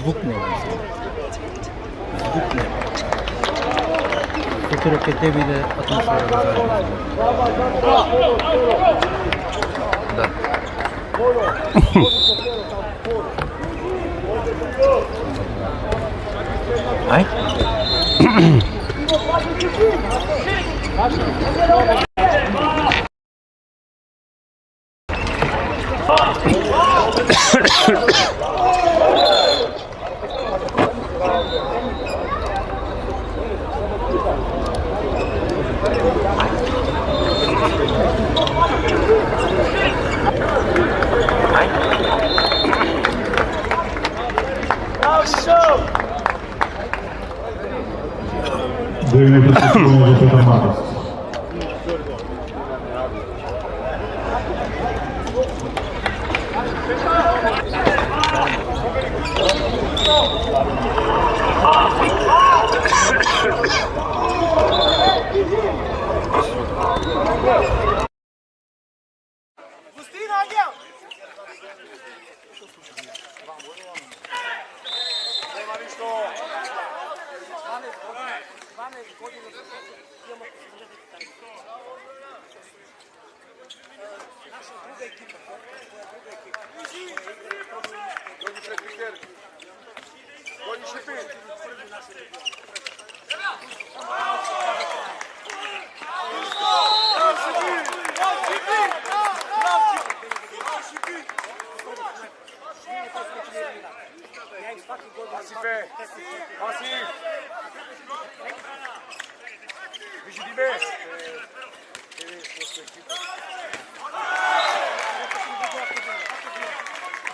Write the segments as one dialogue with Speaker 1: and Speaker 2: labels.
Speaker 1: Звук нема. Звук нема. Сутрак ќе те биде атмосфера да. Ај?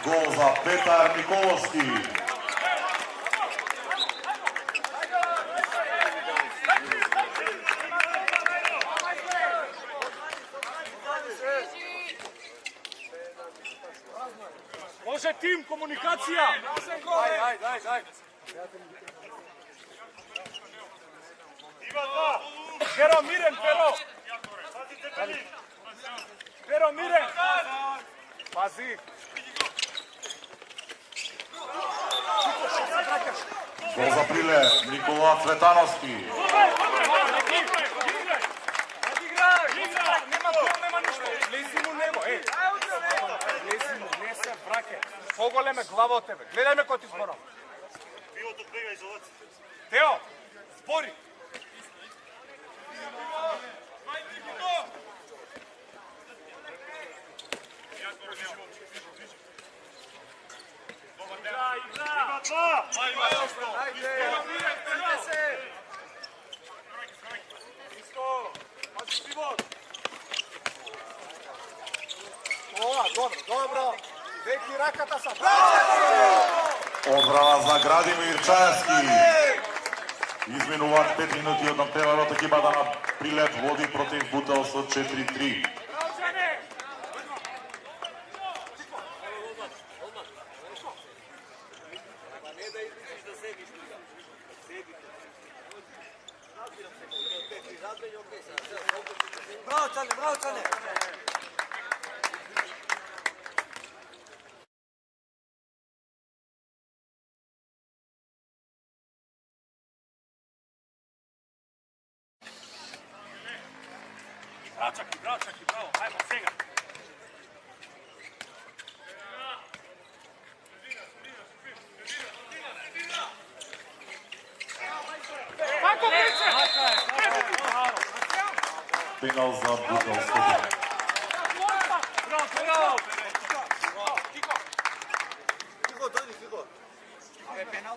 Speaker 2: Гол за Петар Николовски.
Speaker 3: Може тим, комуникација. Ајде. Перо, мирен, Перо. Перо, мирен. Пази.
Speaker 2: Гол за Приле, Никола Цветановски.
Speaker 3: Нема проблема ништо. Лези му него, Лези му, не се враке. Поголеме глава од тебе. Гледај ме кој ти зборам.
Speaker 4: Пивото бега изолација.
Speaker 3: Тео, збори. Добро. Деки раката са.
Speaker 2: Одбрана за Градимир Чаевски. Изминуваат 5 минути од натпреварот, екипата на Прилеп води против Бутел со 4-3.
Speaker 5: Браво, Цане!
Speaker 4: Брачаки, браво, ајмо сега.
Speaker 2: Пенал за Бутелски.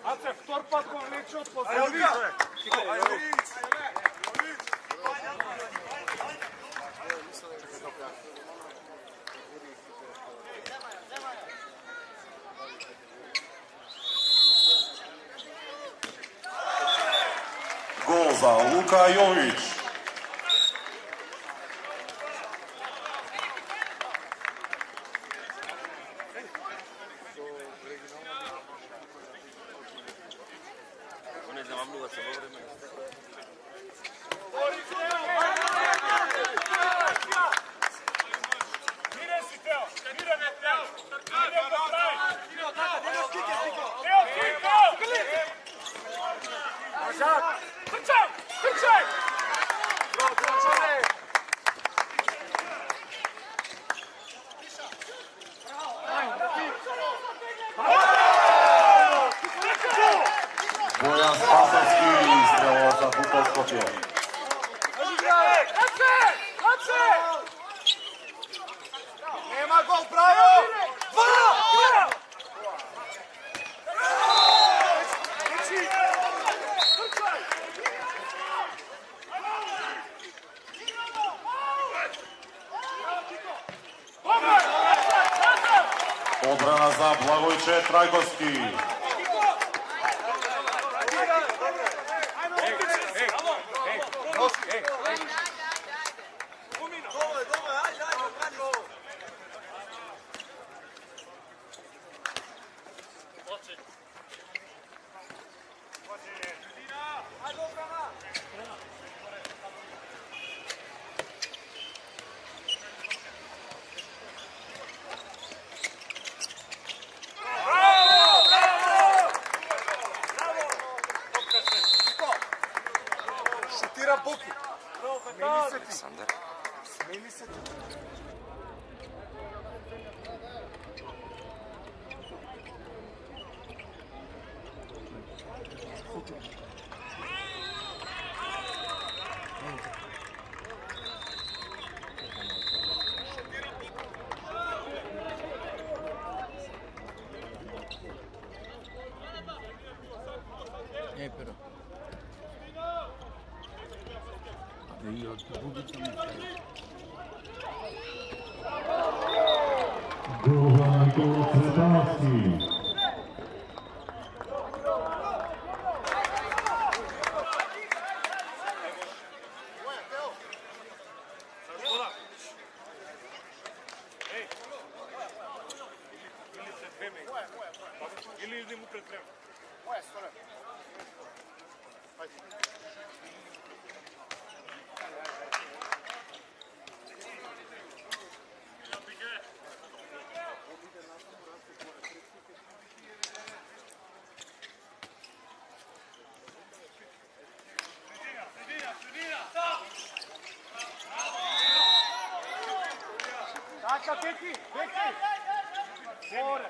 Speaker 3: Аце, втор пат го влече од позиција.
Speaker 2: Гол за Лука Јович.
Speaker 4: Teo,
Speaker 2: Скопје.
Speaker 3: Нема гол, браво! Два!
Speaker 2: Одбрана за Благојче Трајковски.
Speaker 3: Шутира Буки. Смели се ти.
Speaker 1: Ей, pero. И од Бубица му
Speaker 4: Или идем пред време.
Speaker 3: Така, Беки, Беки! Горе!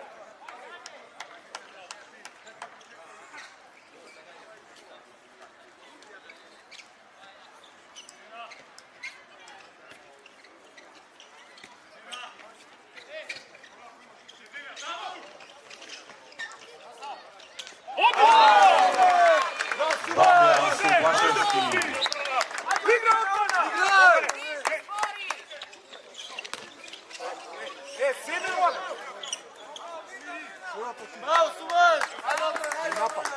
Speaker 2: Дамјан Субашевски.
Speaker 3: Седи, моля! Браво, Субаш! Напад.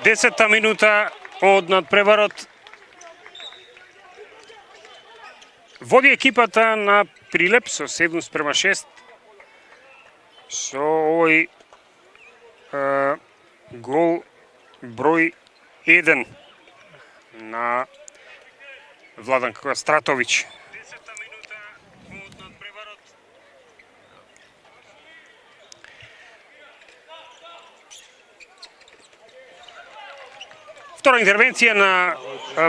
Speaker 5: Десета минута од надпреварот. Води екипата на Прилеп со 7:6 со овој гол број 1 на Владан Стратовиќ. Втора интервенција на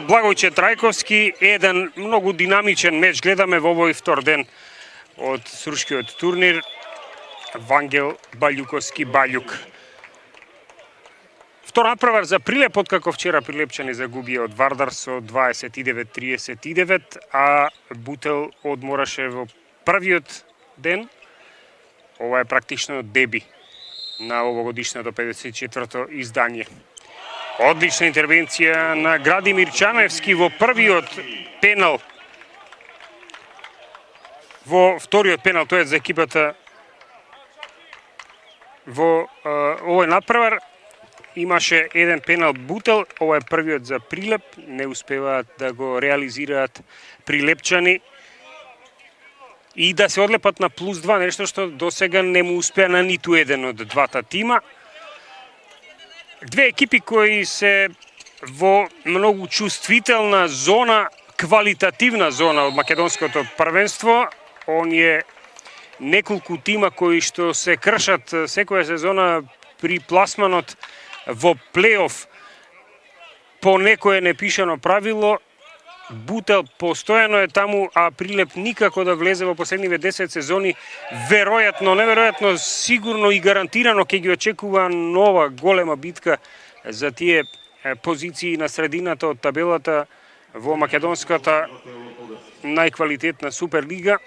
Speaker 5: Благојче Трајковски, еден многу динамичен меч гледаме во овој втор ден од Срушкиот турнир. Вангел Балјуковски Балјук. Втор надпревар за Прилеп, откако вчера прилепчани загубија од Вардар со 29-39, а Бутел одмораше во првиот ден. Ова е практично деби на овогодишното 54-то издание. Одлична интервенција на Градимир Чаневски во првиот пенал. Во вториот пенал, тој е за екипата во овој надпревар. Имаше еден пенал Бутел, ова е првиот за Прилеп, не успеваат да го реализираат прилепчани и да се одлепат на +2, нешто што досега не му успеа на ниту еден од двата тима. Две екипи кои се во многу чувствителна зона, квалитативна зона од македонското првенство. Оние неколку тима кои што се кршат секоја сезона при пласманот во плейоф по некое непишано правило. Бутел постојано е таму, а Прилеп никако да влезе во последниве 10 сезони. Веројатно, неверојатно, сигурно и гарантирано ќе ги очекува нова голема битка за тие позиции на средината од табелата во македонската најквалитетна Суперлига.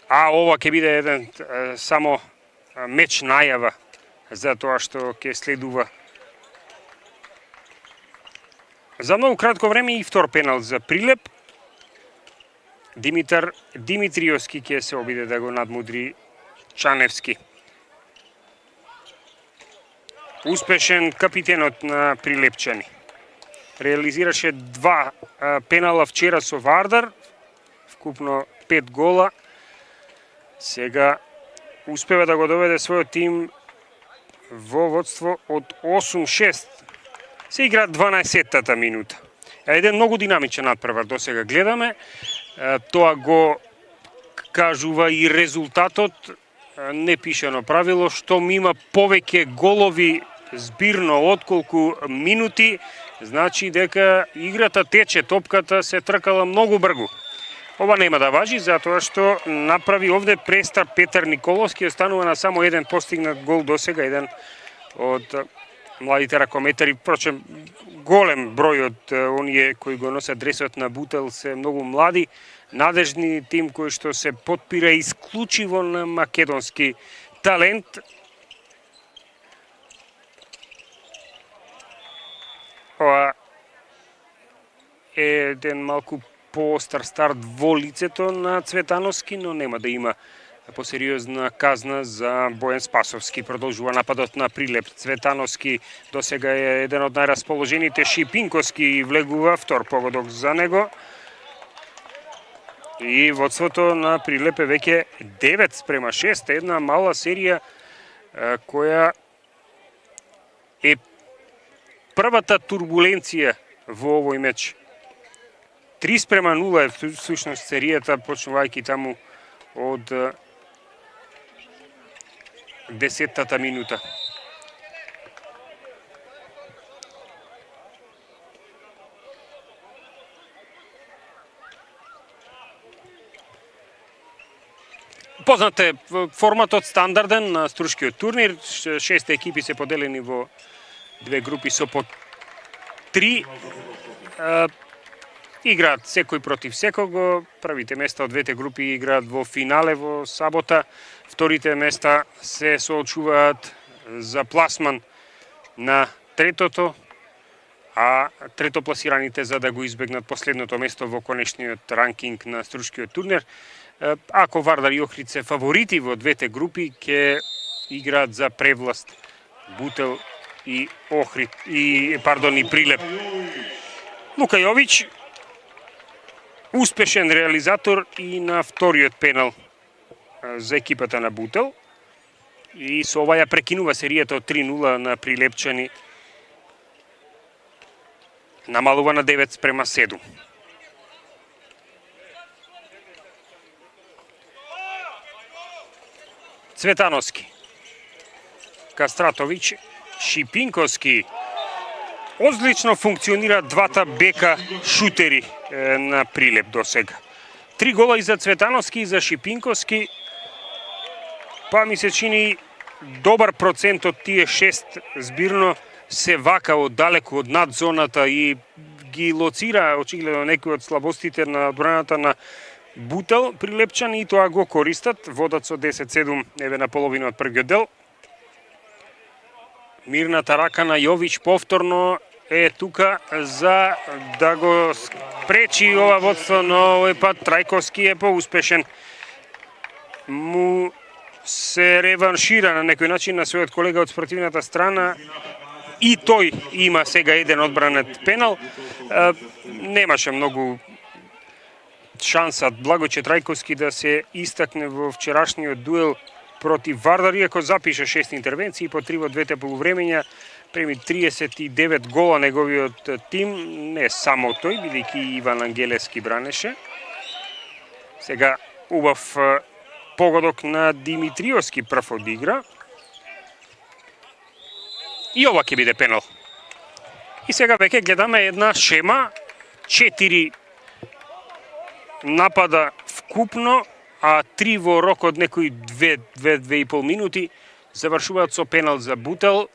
Speaker 5: А ова ќе биде еден само меч најава за тоа што ќе следува. За многу кратко време и втор пенал за Прилеп. Димитар Димитриевски ќе се обиде да го надмудри Чаневски. Успешен капитенот на Прилепчани. Реализираше 2 пенала вчера со Вардар, вкупно 5 гола. Сега успева да го доведе својот тим во водство од 8-6. Се игра 12-тата минута. Еден многу динамичен надпревар до сега гледаме. Тоа го кажува и резултатот. Непишано правило, што има повеќе голови збирно отколку минути, значи дека играта тече, топката се тркала многу бргу. Ова нема да важи, затоа што направи овде престап Петар Николовски, останува на само еден постигнат гол до сега, еден од младите ракометари. Впрочем, голем број од оние кои го носат дресот на Бутел се многу млади, надежни тим кој што се потпира исклучиво на македонски талент. Ова е еден малку поостар старт во лицето на Цветановски, но нема да има посериозна казна за Бојан Спасовски. Продолжува нападот на Прилеп. Цветановски до сега е еден од најрасположените. Шипинковски влегува, втор погодок за него. И водството на Прилеп е веќе 9-6, една мала серија која е првата турбуленција во овој меч. 3-0 е всушност серијата, почнувајќи таму од 10-тата минута. Познат е форматот стандарден на струшкиот турнир. 6 екипи се поделени во 2 групи со по 3. Играат секој против секого. Првите места од двете групи играат во финале во сабота. Вторите места се соочуваат за пласман на третото, а третопласираните за да го избегнат последното место во конечниот ранкинг на струшкиот турнир. Ако Вардар и Охрид се фаворити во двете групи, ќе играат за превласт Бутел и Охрид и Прилеп. Лука Јович успешен реализатор и на вториот пенал за екипата на Бутел. И со ова ја прекинува серијата од 3-0 на Прилепчани. Намалува на 9-7. Цветановски, Кастратович, Шипинковски. Одлично функционираат двата бека шутери на Прилеп до сега. 3 гола и за Цветановски и за Шипинковски. Па ми се чини добар процент од тие 6 збирно се вака оддалеку од над зоната и ги лоцира очигледно некои од слабостите на одбраната на Бутел. Прилепчани и тоа го користат. Водат со 10-7 еве на половина од првиот дел. Мирната рака на Јович повторно е тука за да го спречи ова водство, но овој пат Трајковски е поуспешен. Му се реваншира на некој начин на својот колега од спротивната страна и тој има сега еден одбранет пенал. Немаше многу шанса Благојче Трајковски да се истакне во вчерашниот дуел против Вардар, иако запише 6 интервенции по 3 во двете полувремења, преми 39 гола неговиот тим, не само тој, бидејќи Иван Ангелески бранеше. Сега убав погодок на Димитриевски прв од игра. И ова ќе биде пенал. И сега веќе гледаме една шема, 4 напада вкупно, а 3 во рок од некои 2,5 минути завршуваат со пенал за Бутел.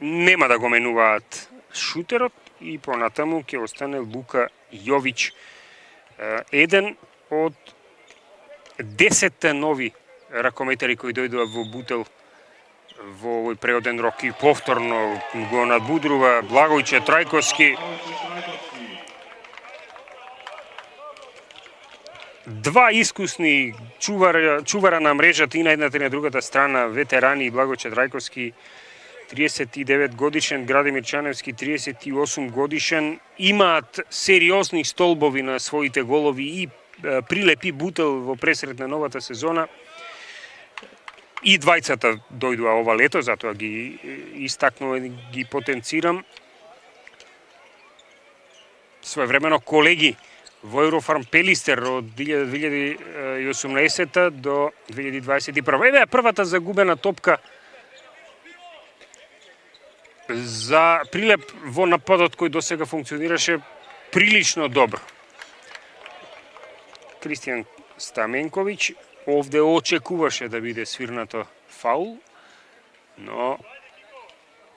Speaker 5: Нема да го менуваат шутерот и понатаму ќе остане Лука Јович. Еден од 10 нови ракометари кои дојдува во Бутел во овој преоден рок и повторно го надбудрува Благојче Трајковски. Два искусни чувара на мрежата и на едната и на другата страна, ветерани Благојче Трајковски 39 годишен, Градимир Чаневски 38 годишен, имаат сериозни столбови на своите голови и прилепи Бутел во пресред на новата сезона. И двајцата дојдува ова лето, затоа ги истакнува и ги потенцирам. Своевремено колеги во Еврофарм Пелистер од 2018 до 2021. Еве првата загубена топка за Прилеп во нападот кој досега функционираше прилично добро. Кристијан Стаменковиќ овде очекуваше да биде свирнато фаул, но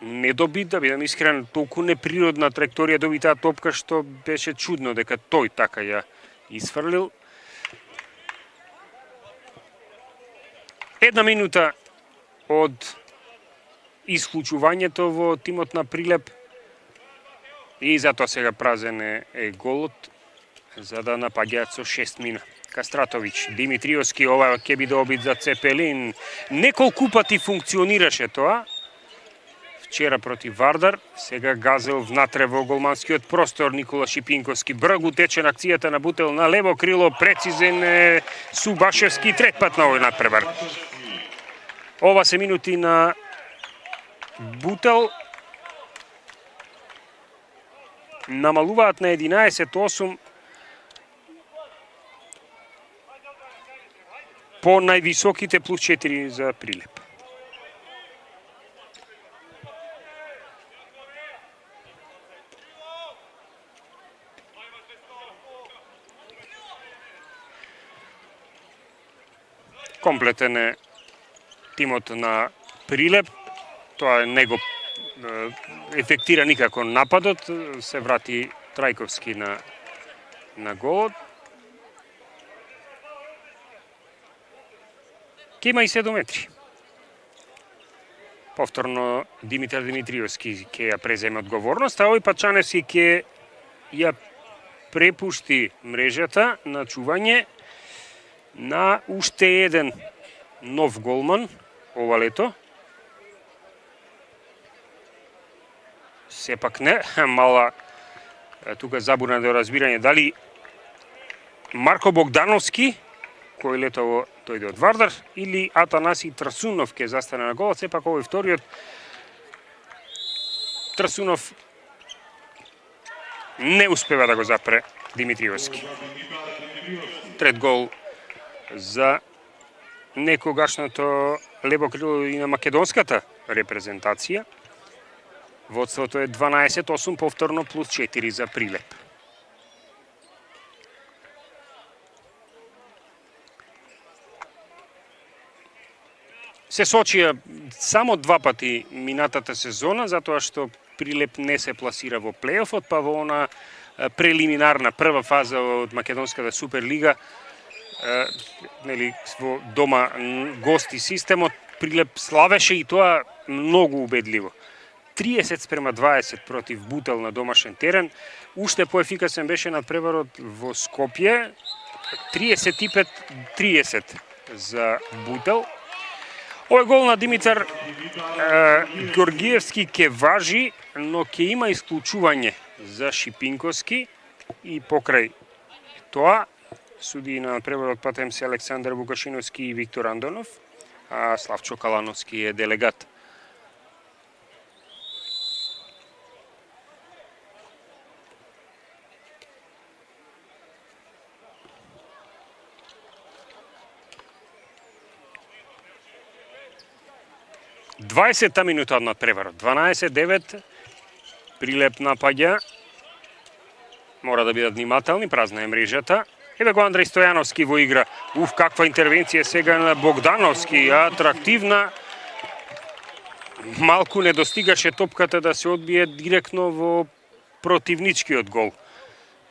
Speaker 5: не доби, да бидам искрен, толку неприродна траекторија доби таа топка што беше чудно дека тој така ја исфрлил. Една минута од исклучувањето во тимот на Прилеп и затоа сега празен е голот за да напаѓаат со 6 мина. Кастратовиќ, Димитриевски, ова ќе биде обид за Цепелин. Неколку пати функционираше тоа. Вчера против Вардар, сега Газел внатре во голманскиот простор. Никола Шипинковски бргу тече на акцијата на Бутел на лево крило, прецизен е Субашевски, трет пат на овој надпревар. Ова се минути на Бутел. Намалуваат на 11-8 по највисоките плюс 4 за Прилеп. Комплетен е тимот на Прилеп. Тоа не го ефектира никако нападот. Се врати Трајковски на голот. Ке има и 7 метри. Повторно Димитар Димитриевски ќе ја преземе одговорност, а овој пат Чаневски ќе ја препушти мрежата на чување на уште еден нов голман ова лето. Сепак не, мала тука забуна до разбирање дали Марко Богдановски, кој летово дојде од Вардар, или Атанаси Трасунов ќе застане на голот. Сепак овој вториот Трасунов не успева да го запре Димитриевски. Трет гол за некогашното лево крило и на македонската репрезентација. Водството е 12-8, повторно плюс 4 за Прилеп. Се сочија само 2 пати минатата сезона, затоа што Прилеп не се пласира во плейофот, па во она прелиминарна прва фаза од Македонската Суперлига, нели, во дома гости системот, Прилеп славеше и тоа многу убедливо. 30-20 против Бутел на домашен терен. Уште поефикасен беше надпреварот во Скопје. 35-30 за Бутел. Овој гол на Димитар Георгиевски ќе важи, но ќе има исклучување за Шипинковски и покрај тоа суди на надпреварот патем се Александар Вукашиновски и Виктор Андонов, а Славчо Калановски е делегат. 20-та минута од надпреварот. 12-9. Прилеп напаѓа. Мора да бидат внимателни, празна е мрежата. Еве го Андреј Стојановски во игра. Каква интервенција сега на Богдановски, атрактивна. Малку не достигаше топката да се одбие директно во противничкиот гол.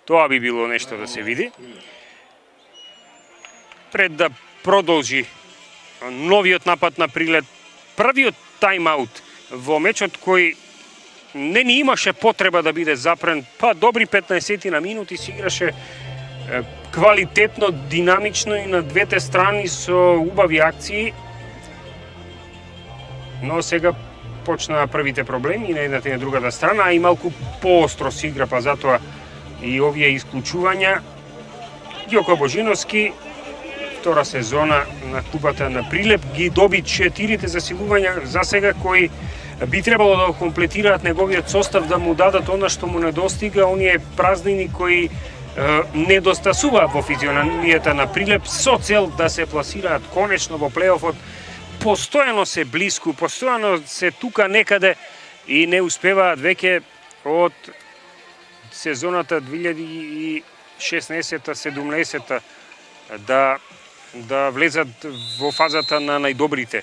Speaker 5: Тоа би било нешто да се види. Пред да продолжи новиот напад на Прилеп, првиот тайм-аут во мечот кој не ни имаше потреба да биде запрен, добри 15 на минути се играше квалитетно, динамично и на двете страни со убави акции. Но сега почнаа првите проблеми и на едната и на другата страна, а и малку поостро се игра, затоа и овие исклучувања. Ѓоко Божиновски, втора сезона на клубата на Прилеп, ги доби 4 засилувања за сега кои би требало да го комплетираат неговиот состав, да му дадат она што му недостига, оние празнини кои недостасуваат во физиономијата на Прилеп со цел да се пласираат конечно во плейофот. Постојано се блиску, постојано се тука некаде и не успеваат веќе од сезоната 2016-17 да влезат во фазата на најдобрите.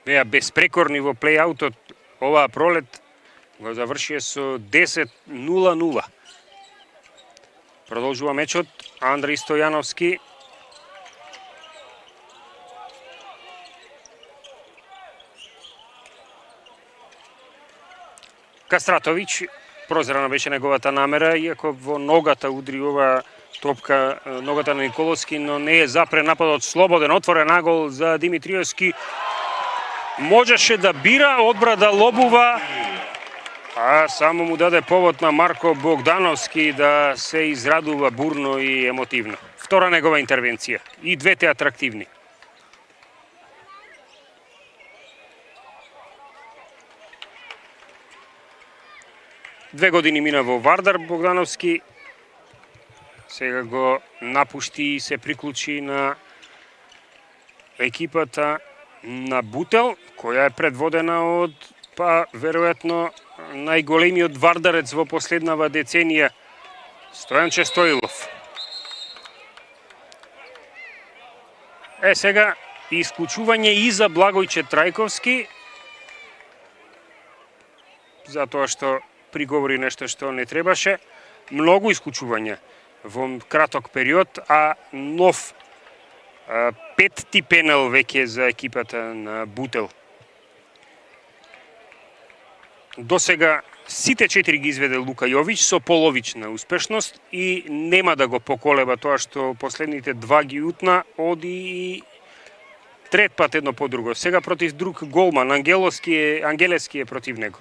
Speaker 5: Беа безпрекорни во плейаутот оваа пролет, го завршија со 10-0-0. Продолжува мечот Андреј Стојановски. Кастратовиќ, прозрана беше неговата намера, иако во ногата удри оваа топка ногата на Николовски, но не е запрен нападот, слободен, отворен нагол за Димитриевски. Можеше да бира, одбра да лобува, а само му даде повод на Марко Богдановски да се израдува бурно и емотивно. Втора негова интервенција. И двете атрактивни. Две години мина во Вардар Богдановски. Сега го напушти и се приклучи на екипата на Бутел, која е предводена од, веројатно, најголемиот вардарец во последнава деценија, Стојанче Стоилов. Сега исклучување и за Благојче Трајковски, затоа што приговори нешто што не требаше. Многу исклучувања во краток период, а нов петти пенал веќе за екипата на Бутел. До сега сите 4 ги изведе Лука Јовиć со половична успешност и нема да го поколеба тоа што последните два ги утна, оди и трет пат едно по друго. Сега против друг голман, Ангелески е против него.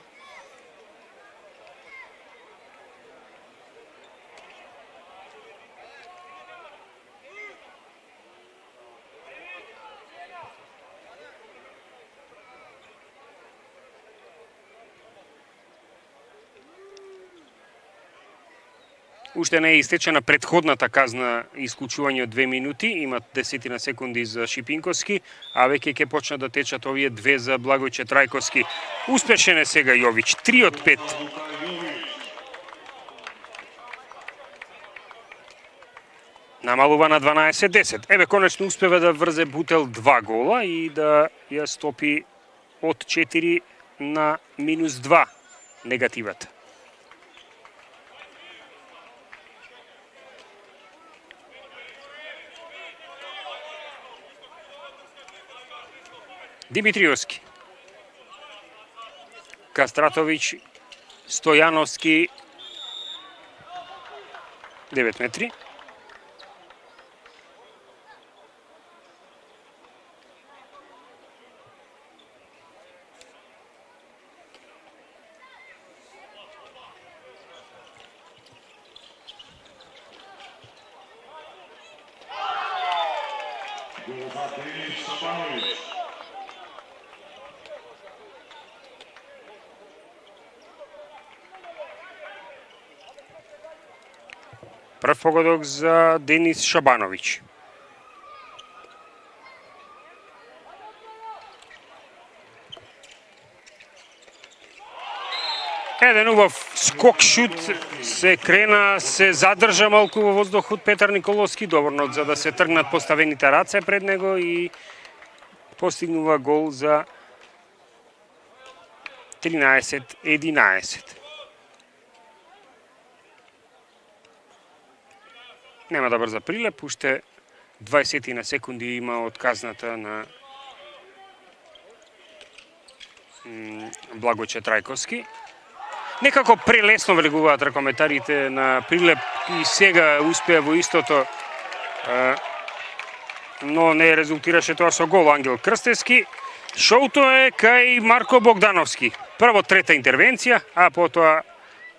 Speaker 5: Уште не е истечена претходната казна исклучување од 2 минути, имат 10 секунди за Шипинковски, а веќе ќе почнат да течат овие 2 за Благојче Трајковски. Успешен е сега Јовиć, 3 од 5. Намалува на 12-10. Еве, конечно успева да врзе Бутел 2 гола и да ја стопи од 4 на -2 негативата. Димитриевски, Кастратовиќ, Стојановски, 9 метри. Прв погодок за Денис Шабановиќ. Еден убав скок шут се крена, се задржа малку во воздухот Петар Николовски, добрно за да се тргнат поставените раце пред него и постигнува гол за 13-11. Нема да брза прилеп, уште 20 на секунди има од казната на Благоче Трајковски. Некако прелесно влегуваат ракометарите на прилеп и сега успеа во истото, но не резултираше тоа со гол. Ангел Крстевски. Шоуто е кај Марко Богдановски. Прво трета интервенција, а потоа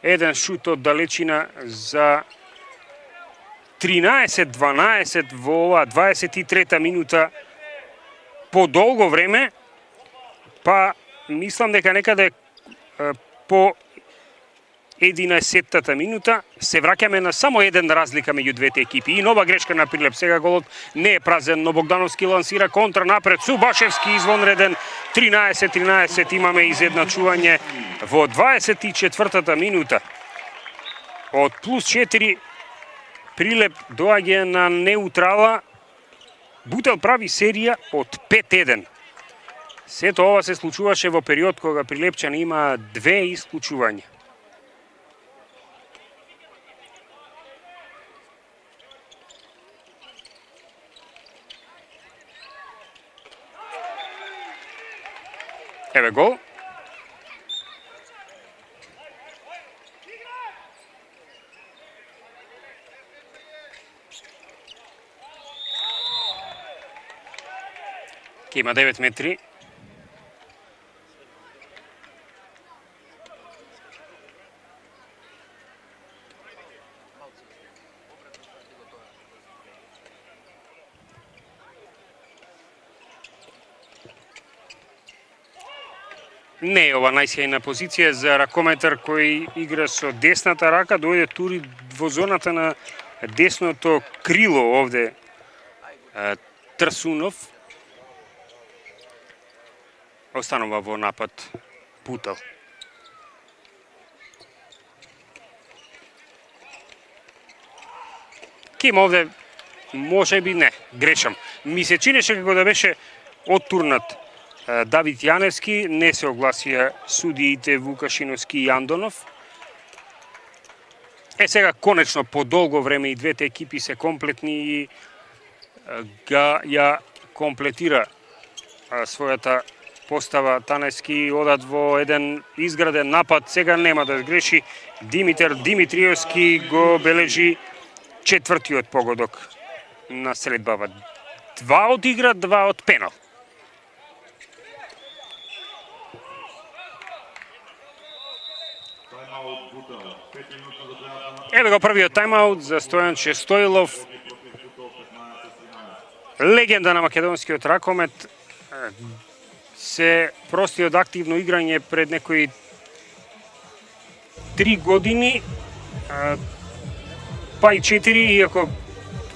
Speaker 5: еден шут од далечина за 13-12 во ова 23-та минута по долго време, па мислам дека некаде по 11-та минута се враќаме на само еден разлика меѓу двете екипи. И нова грешка на Прилеп. Сега голот не е празен, но Богдановски лансира контра напред. Субашевски извонреден. 13-13 имаме изедначување во 24-та минута. Од плюс 4 Прилеп доаѓа на неутрала. Бутел прави серија од 5-1. Сето ова се случуваше во период кога прилепчани има две исклучувања. Еве гол. Ке има 9 метри. Не е ова најсјајна позиција за ракометар кој игра со десната рака, дојде тури во зоната на десното крило овде Трсунов. Останува во напад Бутел. Ким овде можеби не, грешам. Ми се чинеше како да беше оттурнат Давид Јаневски, не се огласија судиите Вукашиновски и Андонов. Сега конечно по долго време и двете екипи се комплетни и ја комплетира својата постава Таневски, одат во еден изграден напад, сега нема да греши. Димитар Димитриевски го бележи четвртиот погодок на средбава. 2 од игра, 2 од пенал. Еве го првиот тайм-аут за Стојанче Стоилов. Легенда на македонскиот ракомет. Се прости од активно играње пред некои 3 години, па и 4, иако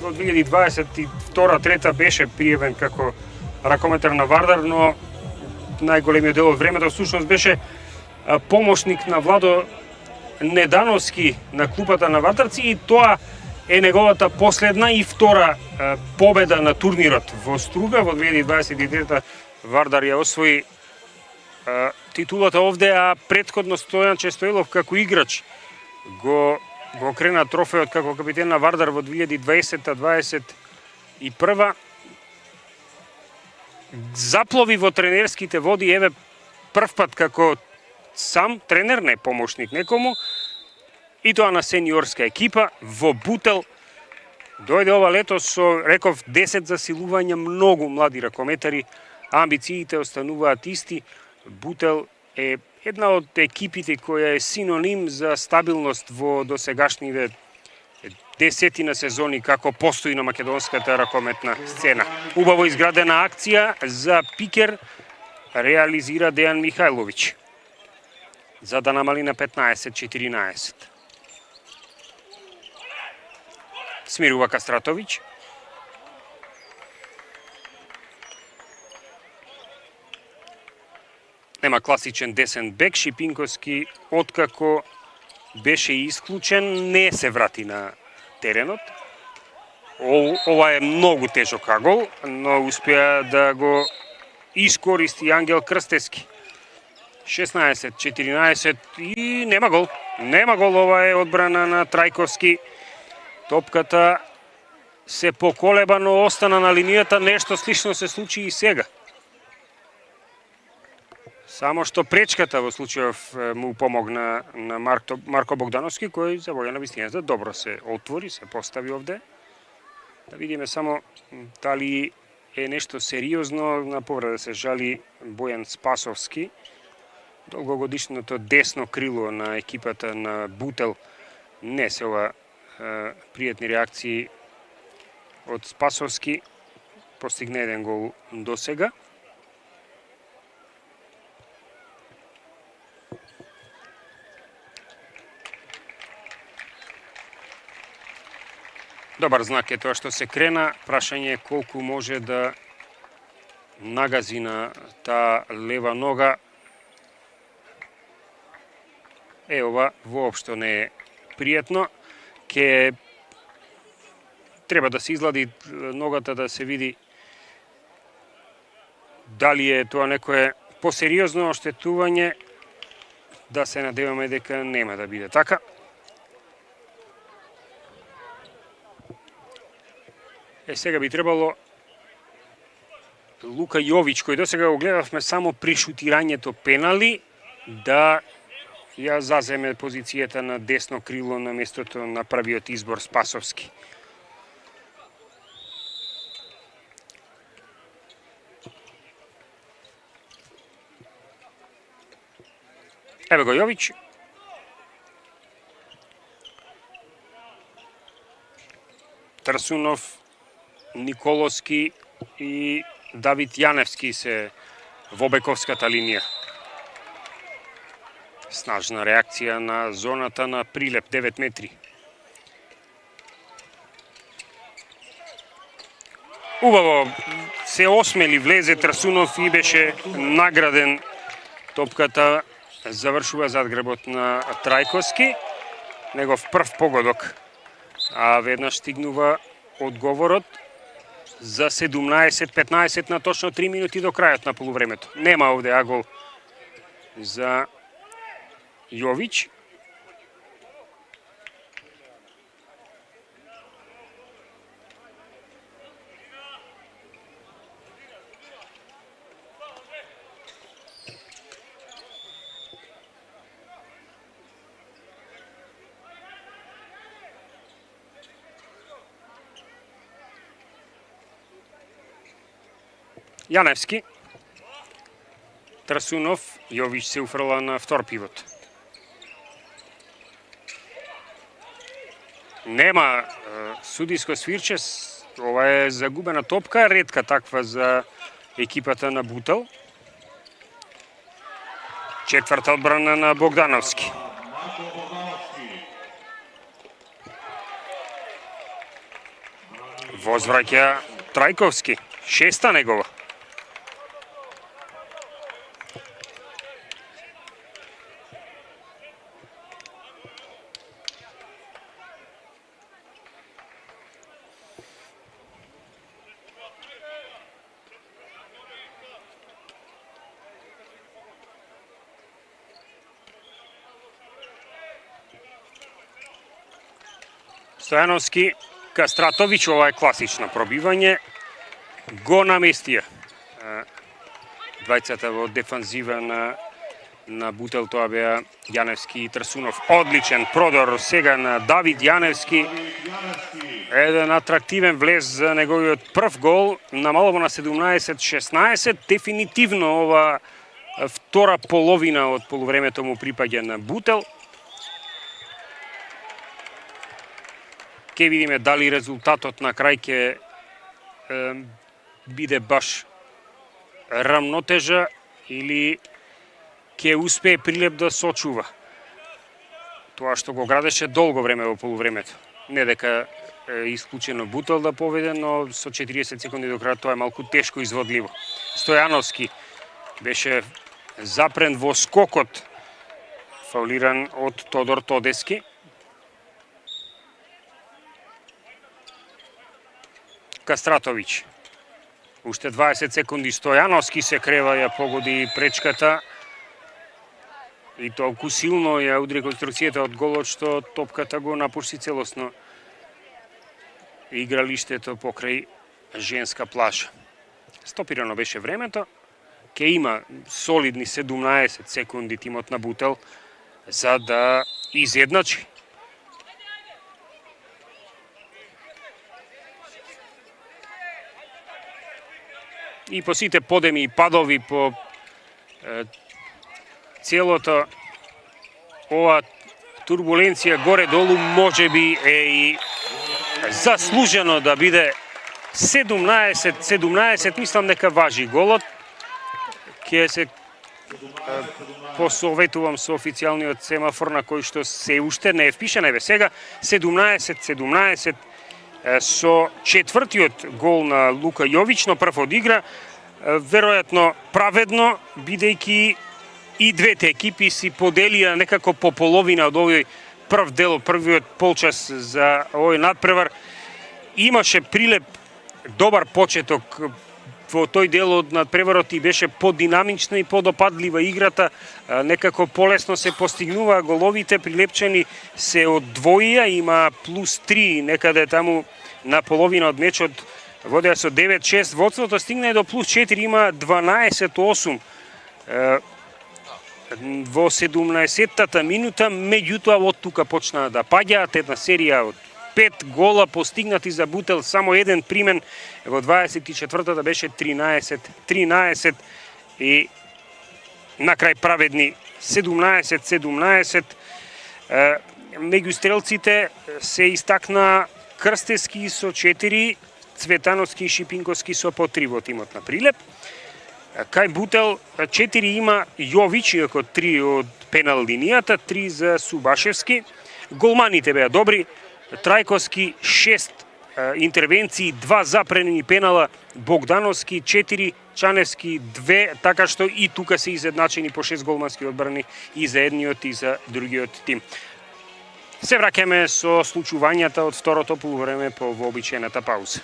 Speaker 5: во 2022-3 беше пријавен како ракометар на Вардар, но најголемиот дел од времето всушност беше помошник на Владо Недановски на клупата на Вардарци и тоа е неговата последна и втора победа на турнирот во Струга во 2023 Вардар ја освои титулата овде, а претходно Стојанче Стоилов како играч го крена трофеот како капитен на Вардар во 2020-2021. Заплови во тренерските води, еве првпат како сам тренер, не помошник некому, и тоа на сениорска екипа во Бутел. Дојде ова лето со, реков, 10 засилувања, многу млади ракометари, амбициите остануваат исти. Бутел е една од екипите која е синоним за стабилност во досегашниве десетина сезони како постои на македонската ракометна сцена. Убаво изградена акција за пикер реализира Дејан Михајловиќ за да намали на 15-14. Смирува Кастратовиќ. Нема класичен десен бек, Шипинковски откако беше исклучен, не се врати на теренот. Ова е многу тежок агол, но успеа да го искористи Ангел Крстевски. 16-14 и нема гол. Нема гол, ова е одбрана на Трајковски. Топката се поколеба, но остана на линијата. Нешто слично се случи и сега. Само што пречката во случајов му помогна на Марко Богдановски, кој за волја на вистината добро се отвори, се постави овде. Да видиме само дали е нешто сериозно. На повреда се жали Бојан Спасовски. Долгогодишното десно крило на екипата на Бутел не се ова пријатни реакции од Спасовски. Постигна еден гол до сега. Добар знак е тоа што се крена. Прашање е колку може да нагази на таа лева нога. Ова воопшто не е пријатно. Ке треба да се излади ногата, да се види дали е тоа некое посериозно оштетување. Да се надеваме дека нема да биде така. Сега би требало Лука Јович, кој досега го гледавме само при шутирањето пенали, да ја заземе позицијата на десно крило на местото на првиот избор Спасовски. Еве го Јович. Трсунов, Николовски и Давид Јаневски се во бековската линија. Снажна реакција на зоната на Прилеп, 9 метри. Убаво се осмели, влезе Трсунов и беше награден. Топката завршува зад грбот на Трајковски. Негов прв погодок. А веднаш стигнува одговорот за 17-15 на точно 3 минути до крајот на полувремето. Нема овде агол за Јович. Јаневски, Трсунов, Јович се уфрла на втор пивот. Нема судиско свирче, ова е загубена топка, ретка таква за екипата на Бутел. Четврта одбрана на Богдановски. Возвраќа Трајковски, шеста негова. Стојановски, Кастратовиќ, ова е класично пробивање. Го наместија двајцата во дефанзива на Бутел, тоа беа Јаневски и Трсунов. Одличен продор сега на Давид Јаневски. Еден атрактивен влез за неговиот прв гол. Намалува на 17-16. Дефинитивно ова втора половина од полувремето му припаѓа на Бутел. Ке видиме дали резултатот на крај ќе биде баш рамнотежа или ќе успее Прилеп да сочува тоа што го градеше долго време во полувремето. Не дека е исклучено Бутел да поведе, но со 40 секунди до крај тоа е малку тешко изводливо. Стојановски беше запрен во скокот, фаулиран од Тодор Тодески. Кастратовиќ. Уште 20 секунди, Стојановски се крева, ја погоди пречката и толку силно ја удри конструкцијата од голот што топката го напушти целосно игралиштето покрај женска плажа. Стопирано беше времето, ке има солидни 17 секунди тимот на Бутел за да изедначи. И по сите подеми и падови, по целото ова турбуленција горе-долу, можеби е и заслужено да биде 17-17, мислам дека важи голот. Ке се посоветувам со официјалниот семафор на кој што се уште не е впишан, еве сега 17-17 со четвртиот гол на Лука Јович, но прв од игра, веројатно праведно, бидејќи и двете екипи си поделија некако по половина од овој прв дел, првиот полчас за овој надпревар. Имаше прилеп, добар почеток во тој дел од надпреварот и беше подинамична и подопадлива играта, некако полесно се постигнува головите, прилепчани се одвоија, има плюс 3 некаде таму на половина од мечот, водеа со 9-6, водството стигна и до плюс 4, има 12-8 во 17-тата минута, меѓутоа од тука почнаа да паѓаат, една серија од 5 гола постигнати за Бутел, само еден примен, во 24-та беше 13-13 и на крај праведни 17-17. Меѓу стрелците се истакна Крстески со 4, Цветановски и Шипинковски со по 3 во тимот на Прилеп. Кај Бутел 4 има Јович, иако 3 од пенал линијата, 3 за Субашевски. Голманите беа добри, Трајковски 6 интервенции, 2 запренени пенала, Богдановски 4, Чаневски 2, така што и тука се изедначени по 6 голмански одбрани и за едниот и за другиот тим. Се враќаме со случувањата од второто полувреме по вообичаената пауза.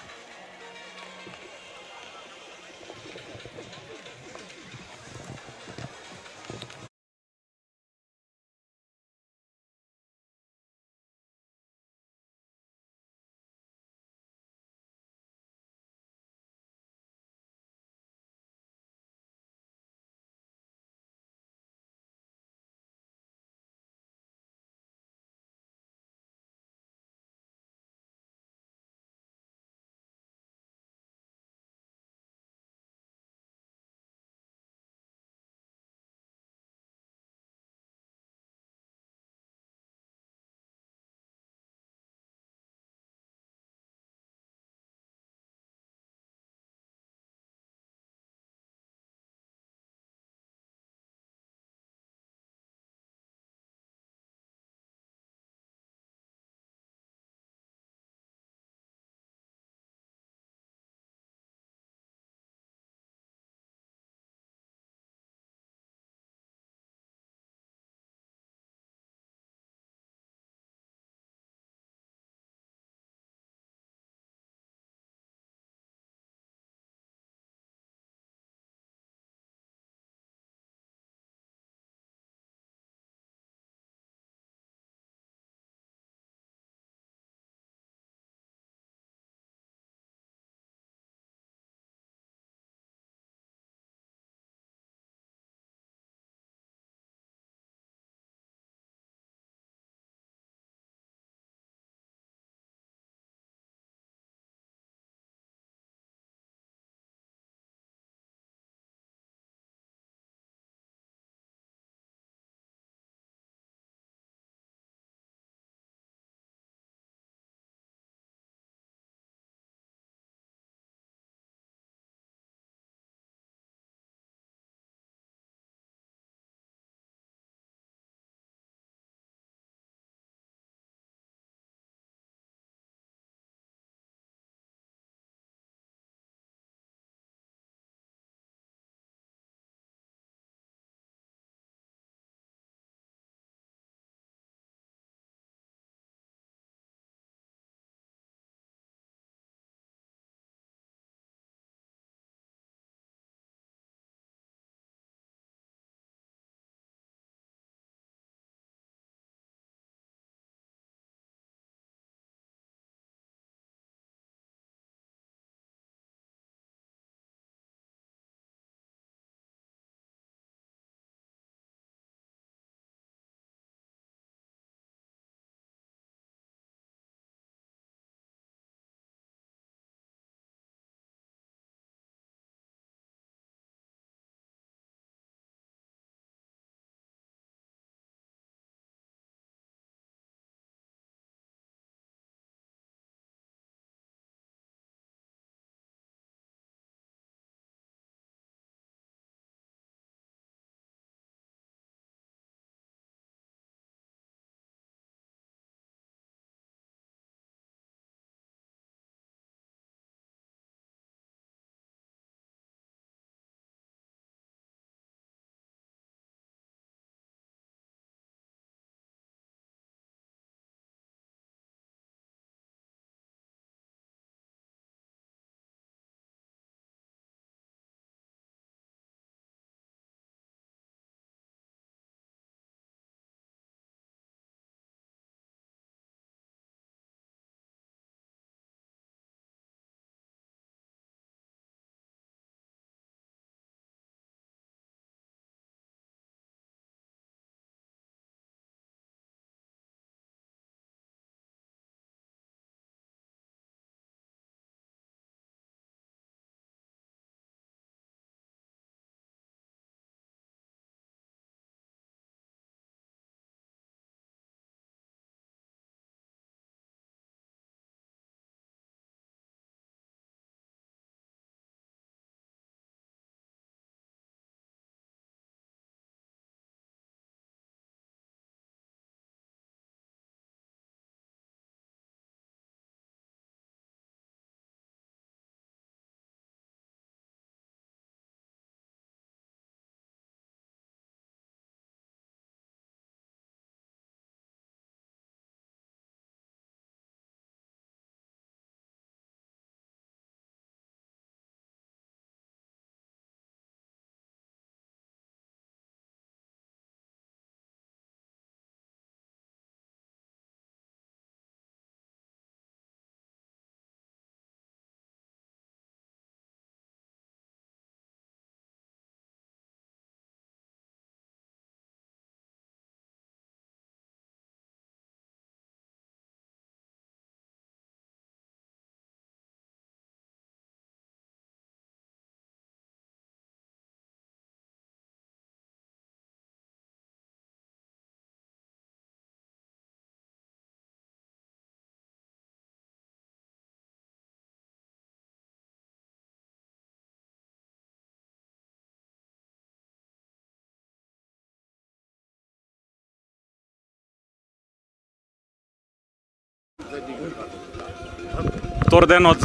Speaker 6: Втор ден од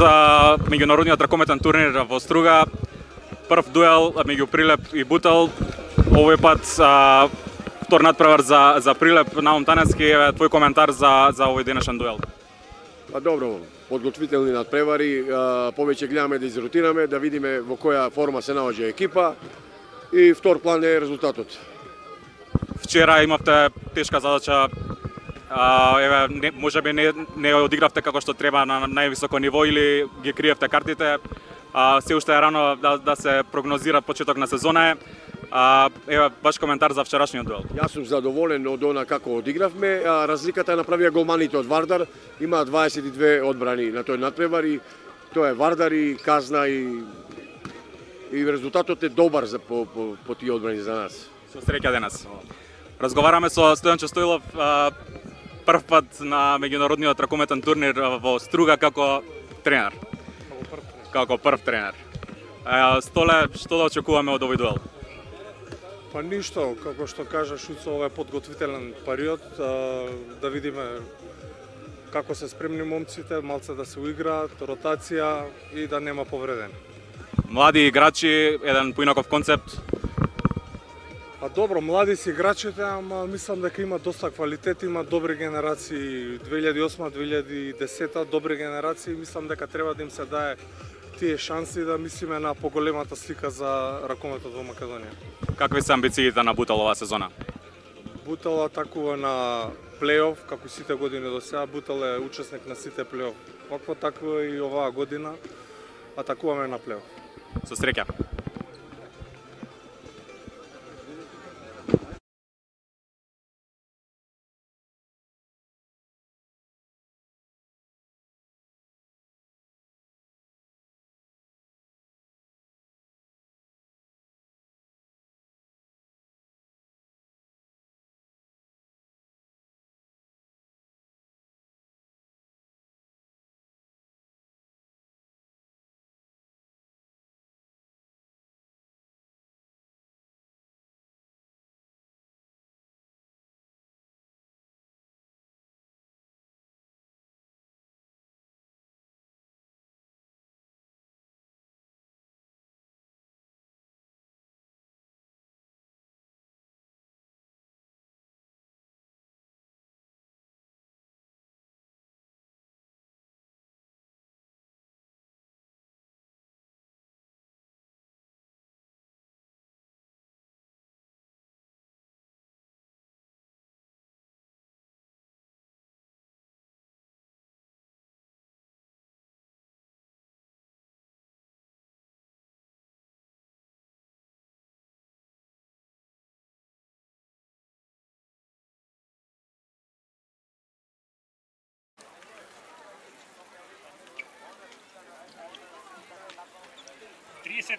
Speaker 6: меѓународниот ракометен турнир во Струга. Прв дуел меѓу Прилеп и Бутел. Овој пат втор надпревар за Прилеп. Наум Танески, твој коментар за овој денешен дуел.
Speaker 7: Па добро, подготвителни надпревари, повеќе гледаме да изротираме, да видиме во која форма се наоѓа екипа и втор план е резултатот.
Speaker 6: Вчера имавте тешка задача, можеби не одигравте како што треба на највисоко ниво или ги криевте картите. Се уште е рано да се прогнозира почеток на сезона. Еве ваш коментар за вчерашниот дуел.
Speaker 7: Јас сум задоволен од она како одигравме, разликата е направија голманите од Вардар, има 22 одбрани на тој надпревар и тоа е Вардар и казна и резултатот е добар за по тие одбрани за нас.
Speaker 6: Со среќа денес. Разговараме со Стојанчо Стоилов, прв пат на меѓународниот ракометен турнир во Струга како тренер. Како прв тренер. Столе, што да очекуваме од овој дуел?
Speaker 3: Па ништо, како што кажа Шуцо, ова е подготвителен период, да видиме како се спремни момците, малце да се уиграат, ротација и да нема повредени.
Speaker 6: Млади играчи, еден поинаков концепт.
Speaker 3: Па добро, млади си играчите, ама мислам дека има доста квалитет, има добри генерации, 2008-2010 добри генерации, мислам дека треба да им се дае тие шанси да мислиме на поголемата слика за ракометот во Македонија.
Speaker 6: Какви се амбициите на Бутел оваа сезона?
Speaker 3: Бутел атакува на плейоф, како сите години до сега. Бутел е учесник на сите плейоф. Вакво такво и оваа година атакуваме на плейоф.
Speaker 6: Со среќа.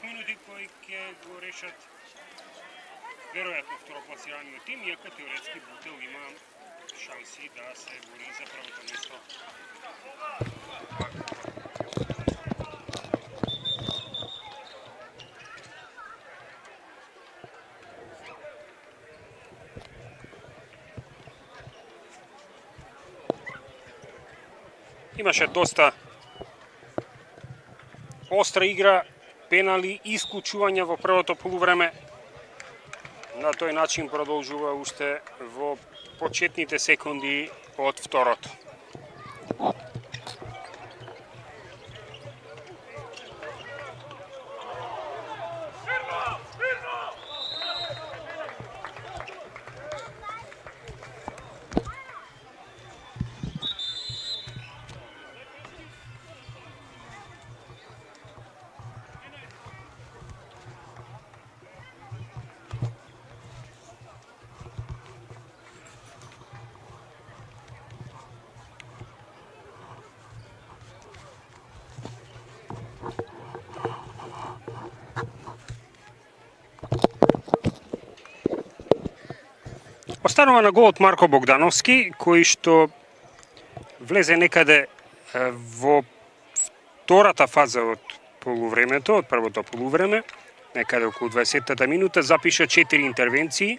Speaker 5: Минути кои ќе го решат веројатно второпласираниот тим, иако теоретски Бутел има шанси да се бори за првото место. Имаше доста остра игра, пенали и исклучувања во првото полувреме. На тој начин продолжува уште во почетните секунди од второто. Останува на голот Марко Богдановски, кој што влезе некаде во втората фаза од полувремето, од првото полувреме, некаде околу 20-та минута, запиша 4 интервенции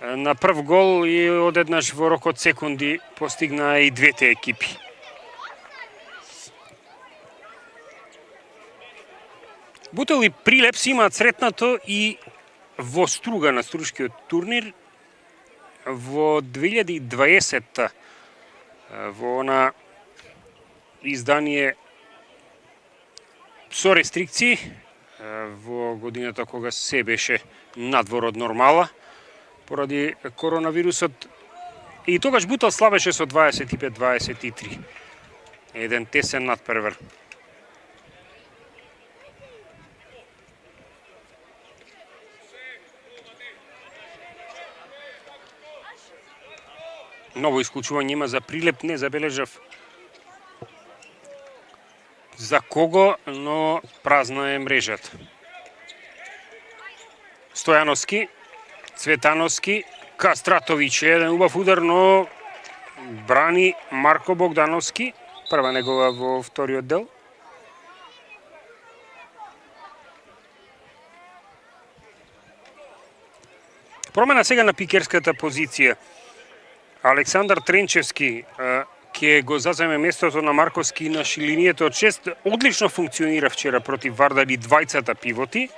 Speaker 5: на прв гол и одеднаш во рок од секунди постигнаа и двете екипи. Бутел и Прилеп си имаат сретнато и во Струга на Струшкиот турнир во 2020 во она издание со рестрикции во годината кога се беше надвор од нормала поради коронавирусот и тогаш Бутел слабеше со 25-23. Еден тесен надпревар. Ново исклучување има за Прилеп, не забележав за кого, но празна е мрежата. Стојановски, Цветановски, Кастратовиќ, еден убав удар, но брани Марко Богдановски, прва негова во вториот дел. Промена сега на пикерската позиција. Александар Тренчевски ќе го заземе местото на Марковски на шилинијето од 6. Одлично функционира вчера против Вардар и двајцата пивоти.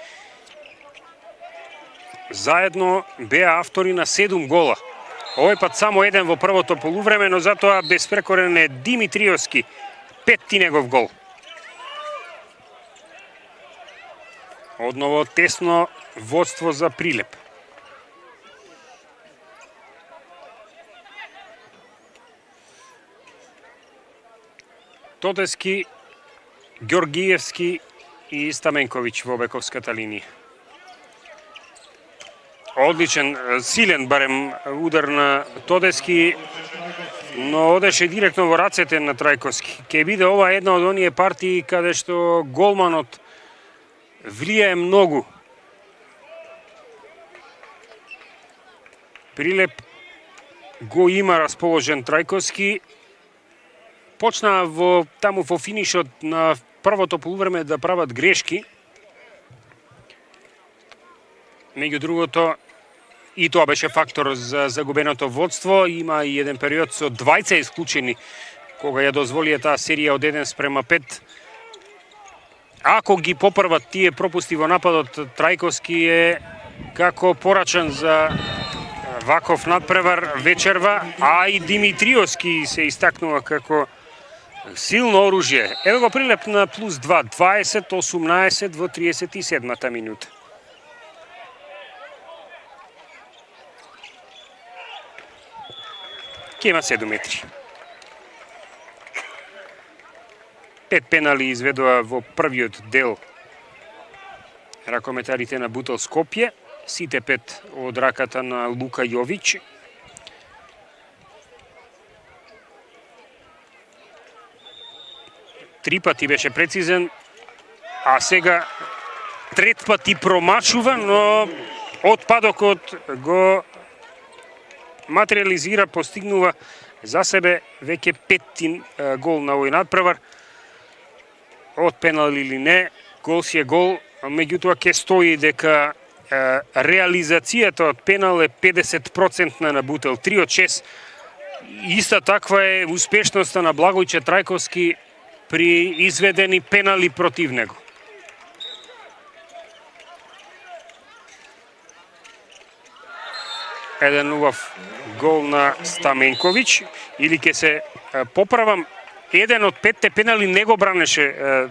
Speaker 5: Заедно беа автори на 7 гола. Овој пат само еден во првото полувреме, но затоа безпрекорен е Димитриевски, 5-ти негов гол. Одново тесно водство за Прилеп. Тодески, Ѓоргиевски и Стаменковиќ во бековската линија. Одличен, силен барем удар на Тодески, но одеше директно во рацете на Трајковски. Ке биде ова една од оние партии каде што голманот влијае многу. Прилеп го има расположен Трајковски. Почнаа таму во финишот на првото полувреме да прават грешки. Меѓу другото, и тоа беше фактор за загубеното водство. Има и еден период со двајца исклучени, кога ја дозволија таа серија од 1:5. Ако ги поправат тие пропусти во нападот, Трајковски е како порачен за ваков надпревар вечерва, а и Димитриевски се истакнува како силно оружје. Ево го Прилеп на +2, 20-18 во 37-та минута. Ке има 7 метри. 5 пенали изведува во првиот дел ракометарите на Бутел Скопје, сите 5 од раката на Лука Јовиќ. Три пати беше прецизен, а сега трет пати промашува, но отпадокот го материализира, постигнува за себе веќе 5-ти гол на овој надпревар. Од пенал или не, гол си е гол, меѓутоа ќе стои дека реализацијата од пенал е 50% на Бутел, 3 од 6. Иста таква е успешноста на Благојче Трајковски при изведени пенали против него. Еден убав гол на Стаменковиќ, или ќе се поправам, еден од 5 пенали не го бранеше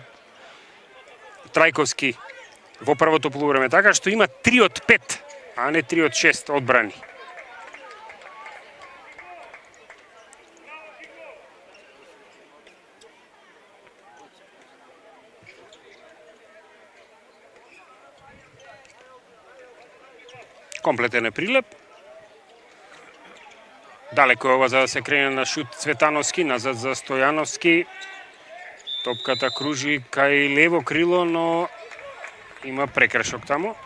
Speaker 5: Трајковски во првото полувреме, така што има 3 од 5, а не 3 од 6 одбрани. Комплетен е Прилеп. Далеко е ова за да се крене на шут Цветановски, назад за Стојановски. Топката кружи кај лево крило, но има прекршок таму.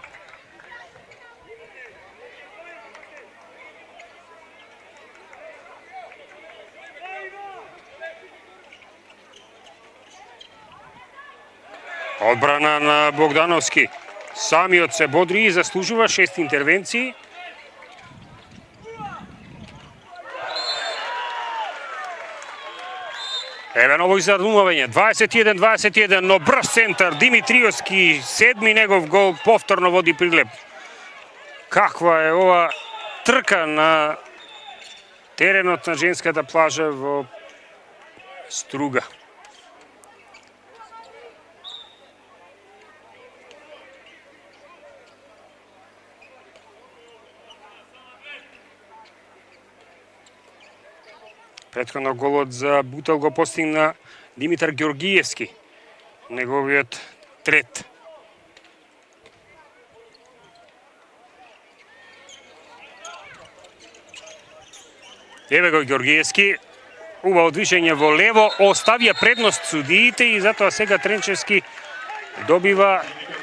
Speaker 5: Одбрана на Богдановски. Самиот се бодри и заслужува 6 интервенции. Еве ново израдумување, 21-21, но брз центар, Димитриевски, седми негов гол, повторно води Прилеп. Каква е ова трка на теренот на женската плажа во Струга. Претходно голот за Бутел го постигна Димитар Ѓоргиевски, неговиот трет. Еве го Ѓоргиевски, убаво движење во лево, оставија предност судиите и затоа сега Тренчевски добива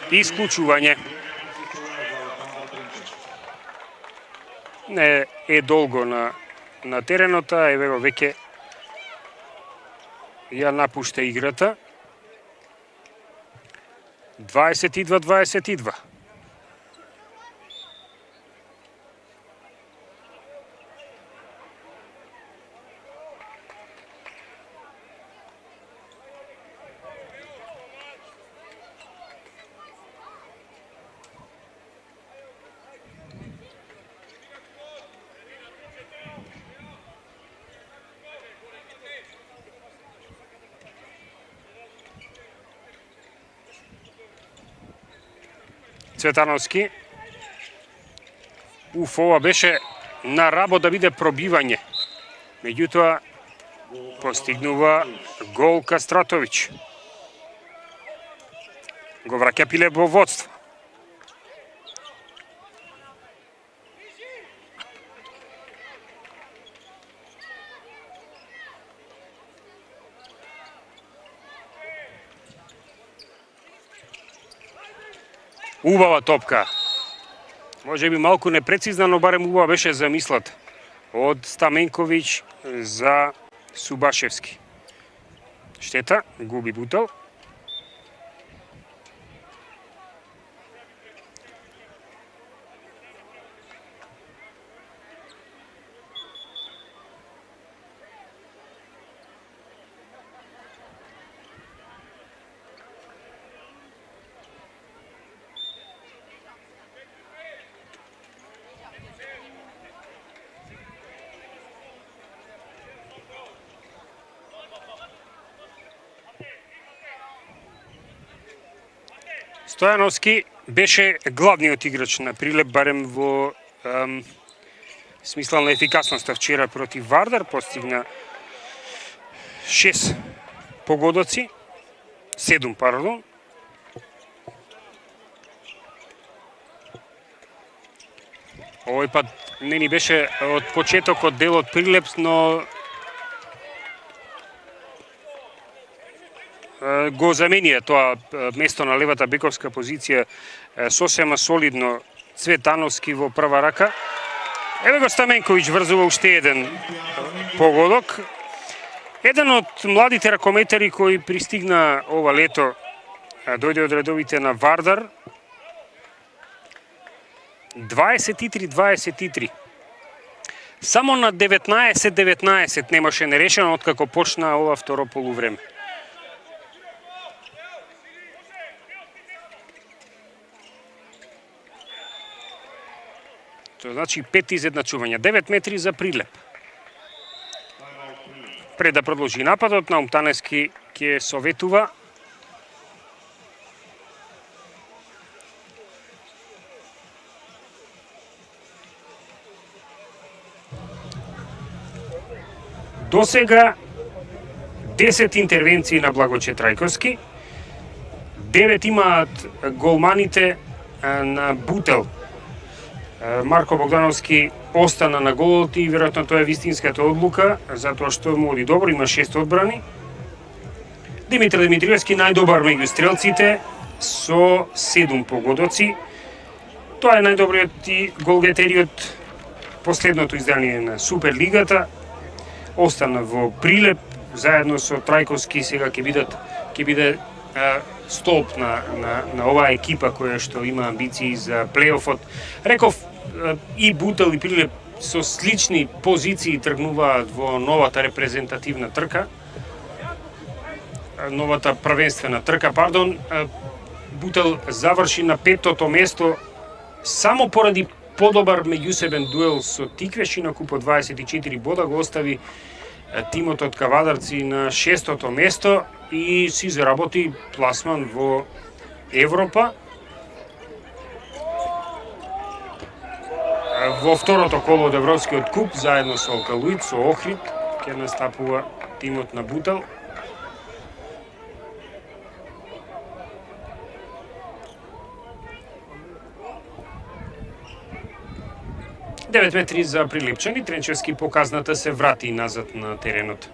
Speaker 5: исклучување. Не е долго на теренот, еве го веќе ја напушта играта. 22-22. Цветановски. Ова беше на работ да биде пробивање. Меѓутоа, постигнува гол Кастратовиќ. Го враќа Пилеп во водство. Убава топка. Може би малку непрецизна, но барем убава беше замислат од Стаменковиќ за Субашевски. Штета, губи Бутел. Стојановски беше главниот играч на Прилеп, барем во смисла на ефикасноста вчера против Вардар, постигна 6 погодоци, 7, пардон. Овој пат не ни беше од почетокот дел од Прилеп, но го заменија тоа место на левата бековска позиција сосема солидно Цветановски во прва рака. Еве го Стаменковиќ врзува уште еден погодок. Еден од младите ракометари кои пристигна ова лето, дојде од редовите на Вардар. 23-23. Само на 19-19 немаше нерешено откако почна ова второ полувреме. Тоа значи 5 изедначувања, 9 метри за Прилеп. Пред да продолжи нападот, Наум Таневски ќе советува. До сега 10 интервенции на Благоче Трајковски, 9 имаат голманите на Бутел. Марко Богдановски остана на голот и веројатно тоа е вистинската одлука, затоа што му оди добро, има 6 одбрани. Димитар Димитриевски најдобар меѓу стрелците со 7 погодоци. Тоа е најдобриот и голгетериот последното издание на Суперлигата. Остана во Прилеп, заедно со Трајковски сега ќе биде столб на оваа екипа која што има амбиции за плейофот. Реков, и Бутел и Прилеп со слични позиции тргнуваат во новата репрезентативна трка. новата првенствена трка, пардон, Бутел заврши на 5-тото место само поради подобар меѓусебен дуел со Тиквеш, инаку по 24 бода го остави тимот од кавадарци на 6-тото место и си заработи пласман во Европа. Во второто коло од Европскиот куп, заедно со Алкалуид, со Охрид, ќе настапува тимот на Бутел. Девет метри за Прилепчани, Тренчевски по казната се врати назад на теренот.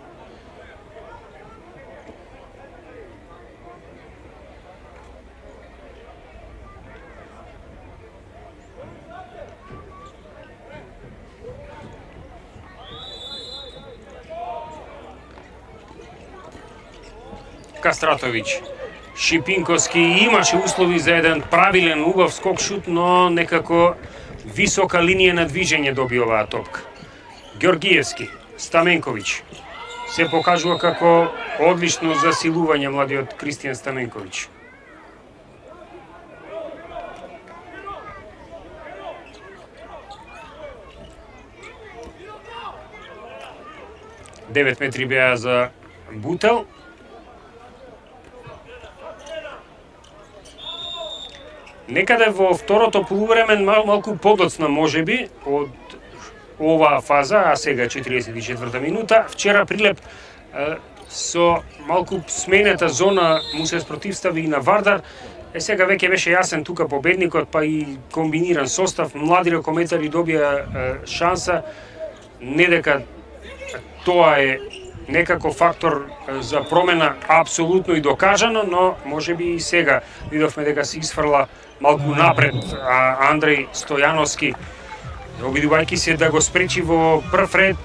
Speaker 5: Кастратовиќ. Шипинковски имаше услови за еден правилен убав скок шут, но некако висока линија на движење доби оваа топка. Георгиевски, Стаменковиќ. Се покажува како одлично засилување младиот Кристијан Стаменковиќ. Девет метри беа за Бутел. Некаде во второто полувреме малку подоцна можеби од оваа фаза, а сега 44-та минута, вчера Прилеп со малку сменета зона му се спротивстави и на Вардар. Сега веќе беше јасен тука победникот, па и комбиниран состав. Млади ракометари добија шанса, не дека тоа е некако фактор за промена апсолутно и докажано, но можеби и сега видовме дека се изфрла малку напред Андреј Стојановски, обидувајќи се да го спречи во прв ред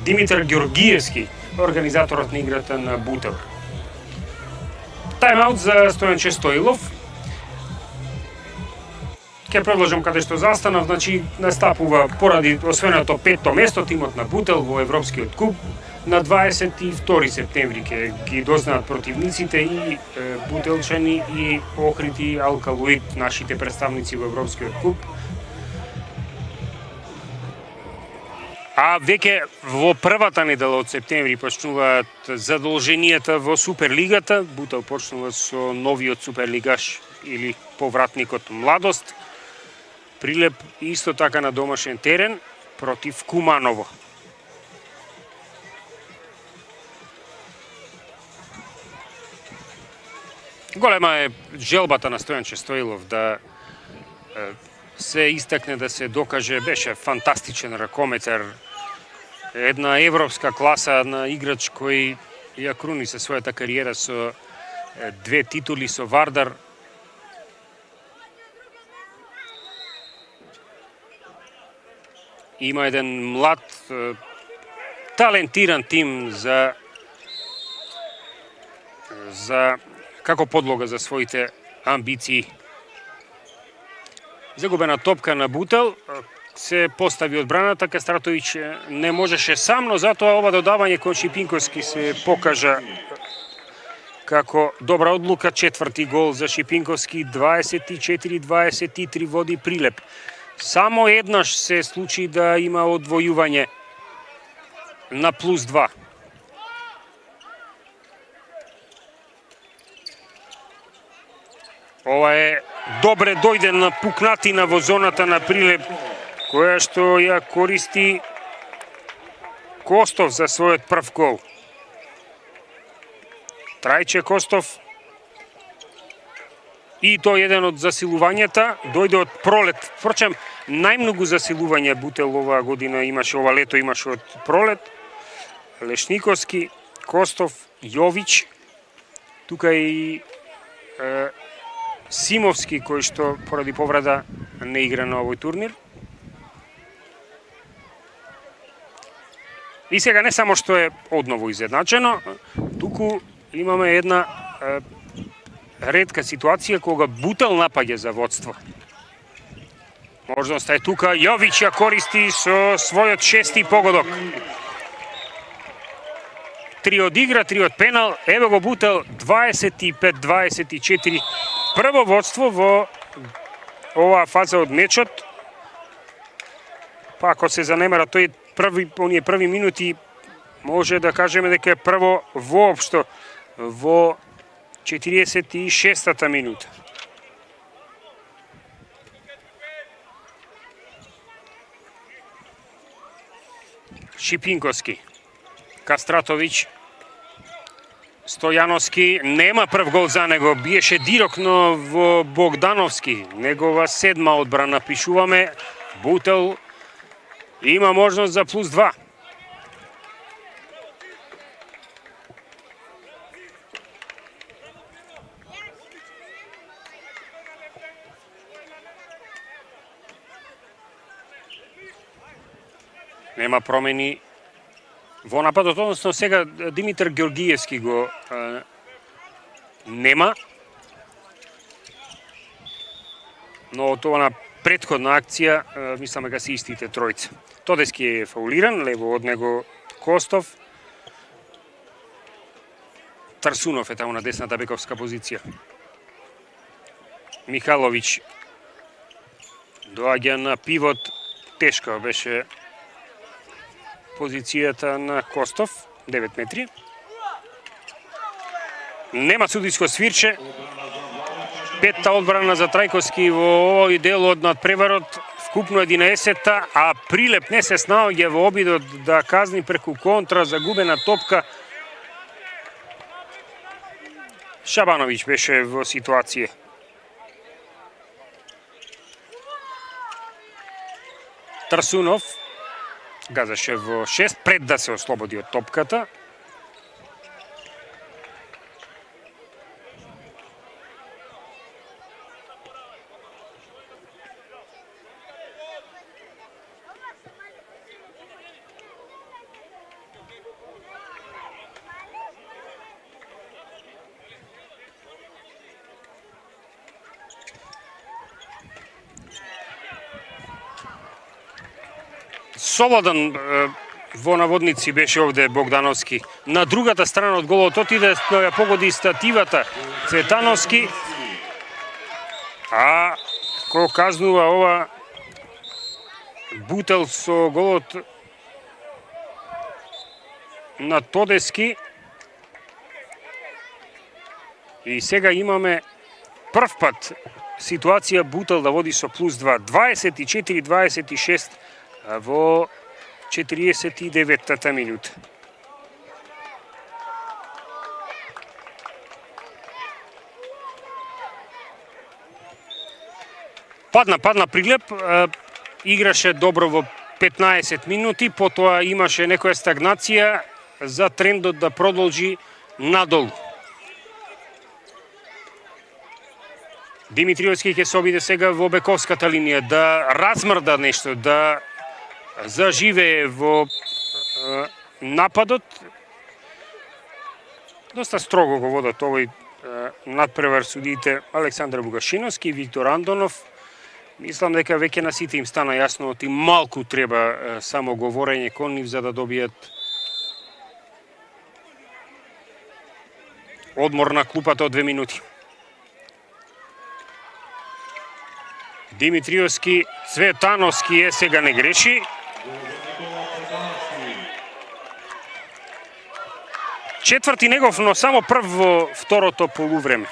Speaker 5: Димитар Георгиевски, организаторот на играта на Бутел. Тайм-аут за Стојанче Стоилов. Ќе продолжам каде што застанав, значи настапува поради освеното 5-то место тимот на Бутел во Европскиот куп. На 22 септември ќе ги дознаат противниците и Бутелчани и Охрид и Алкалуид, нашите представници во Европскиот куп. А веќе во првата недела од септември почнуваат задолженијата во Суперлигата. Бутел почнува со новиот суперлигаш или повратникот Младост. Прилеп исто така на домашен терен против Куманово. Голема е желбата на Стојанче Стоилов да се истакне, да се докаже. Беше фантастичен ракометар, една европска класа на играч кој ја круни се својата кариера со 2 титули со Вардар. Има еден млад, талентиран тим за како подлога за своите амбиции. Загубена топка на Бутел, се постави одбраната, Кастратовиќ не можеше сам, но затоа ова додавање кон Шипинковски се покажа како добра одлука. Четврти гол за Шипинковски, 24-23 води Прилеп. Само еднаш се случи да има одвојување на +2. Ова е добре дојдена пукнатина во зоната на Прилеп, која што ја користи Костов за својот прв гол. Трајче Костов. И тој еден од засилувањата дојде од Пролет. Впрочем, најмногу засилување Бутел оваа година имаше, ова лето имаше од Пролет. Лешниковски, Костов, Јович. Тука и Симовски, кој што поради повреда не игра на овој турнир. И сега не само што е одново изедначено, туку имаме една ретка ситуација кога Бутел напаѓа за водство. Можност е тука, Јович ја користи со својот 6-ти погодок. 3 од игра, 3 од пенал. Еве го Бутел 25-24. Прво водство во оваа фаза од мечот. Па ако се занемара оние први минути, може да кажеме дека е прво воопшто во 46-та минута. Шипинковски, Кастратовиќ, Стојановски, нема прв гол за него, биеше директно во Богдановски, негова 7-ма одбрана, пишуваме, Бутел има можност за плюс 2. Нема промени во нападот, односно сега Димитар Георгиевски го нема. Но од ова на претходна акција, мислам дека се истите тројца. Тодески е фаулиран, лево од него Костов. Тарсунов е таму на десната бековска позиција. Михаловиќ доаѓа на пивот, тешка беше позицијата на Костов, 9 метри. Нема судиско свирче. Петта одбрана за Трајковски во овој дел од надпреварот, вкупно 11-та, а Прилеп не се снаоѓа во обидот да казни преку контра, загубена топка. Шабановиќ беше во ситуација. Тарсунов газаше во 6 пред да се ослободи од топката. Слободен во наводници беше овде Богдановски. На другата страна од голот отиде, но ја погоди стативата Цветановски. А кој казнува ова Бутел со голот на Тодески. И сега имаме прв пат ситуација Бутел да води со плюс 2. 24-26 во 49-та минута. Падна Прилеп, играше добро во 15 минути, потоа имаше некоја стагнација за трендот да продолжи надолу. Димитриевски ќе се обиде сега во бековската линија да размрда нешто, да заживее во нападот. Доста строго го водат овој надпревар судиите Александар Бугашиновски и Виктор Андонов. Мислам дека веќе на сите им стана јасно, оти малку треба само говорење кон нив за да добијат одмор на клупата од 2 минути. Димитриевски, Цветановски е сега не греши. Четврти негов, но само прв во второто полувреме.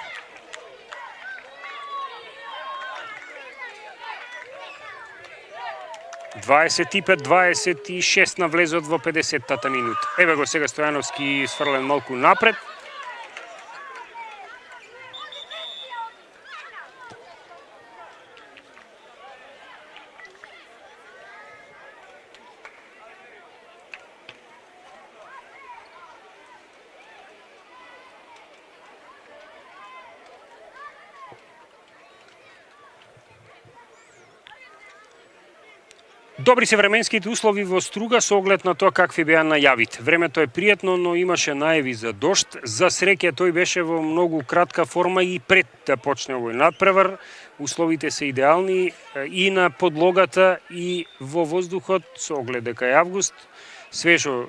Speaker 5: Дваесет и 26 на влезот во 50-та минута. Еве го сега Стојановски сврлен малку напред. Добри се временските услови во Струга со оглед на тоа какви беа најавите. Времето е пријатно, но имаше најави за дожд. За среќа тој беше во многу кратка форма и пред да почне овој надпревар. условите се идеални и на подлогата и во воздухот, со оглед дека е август, свежо,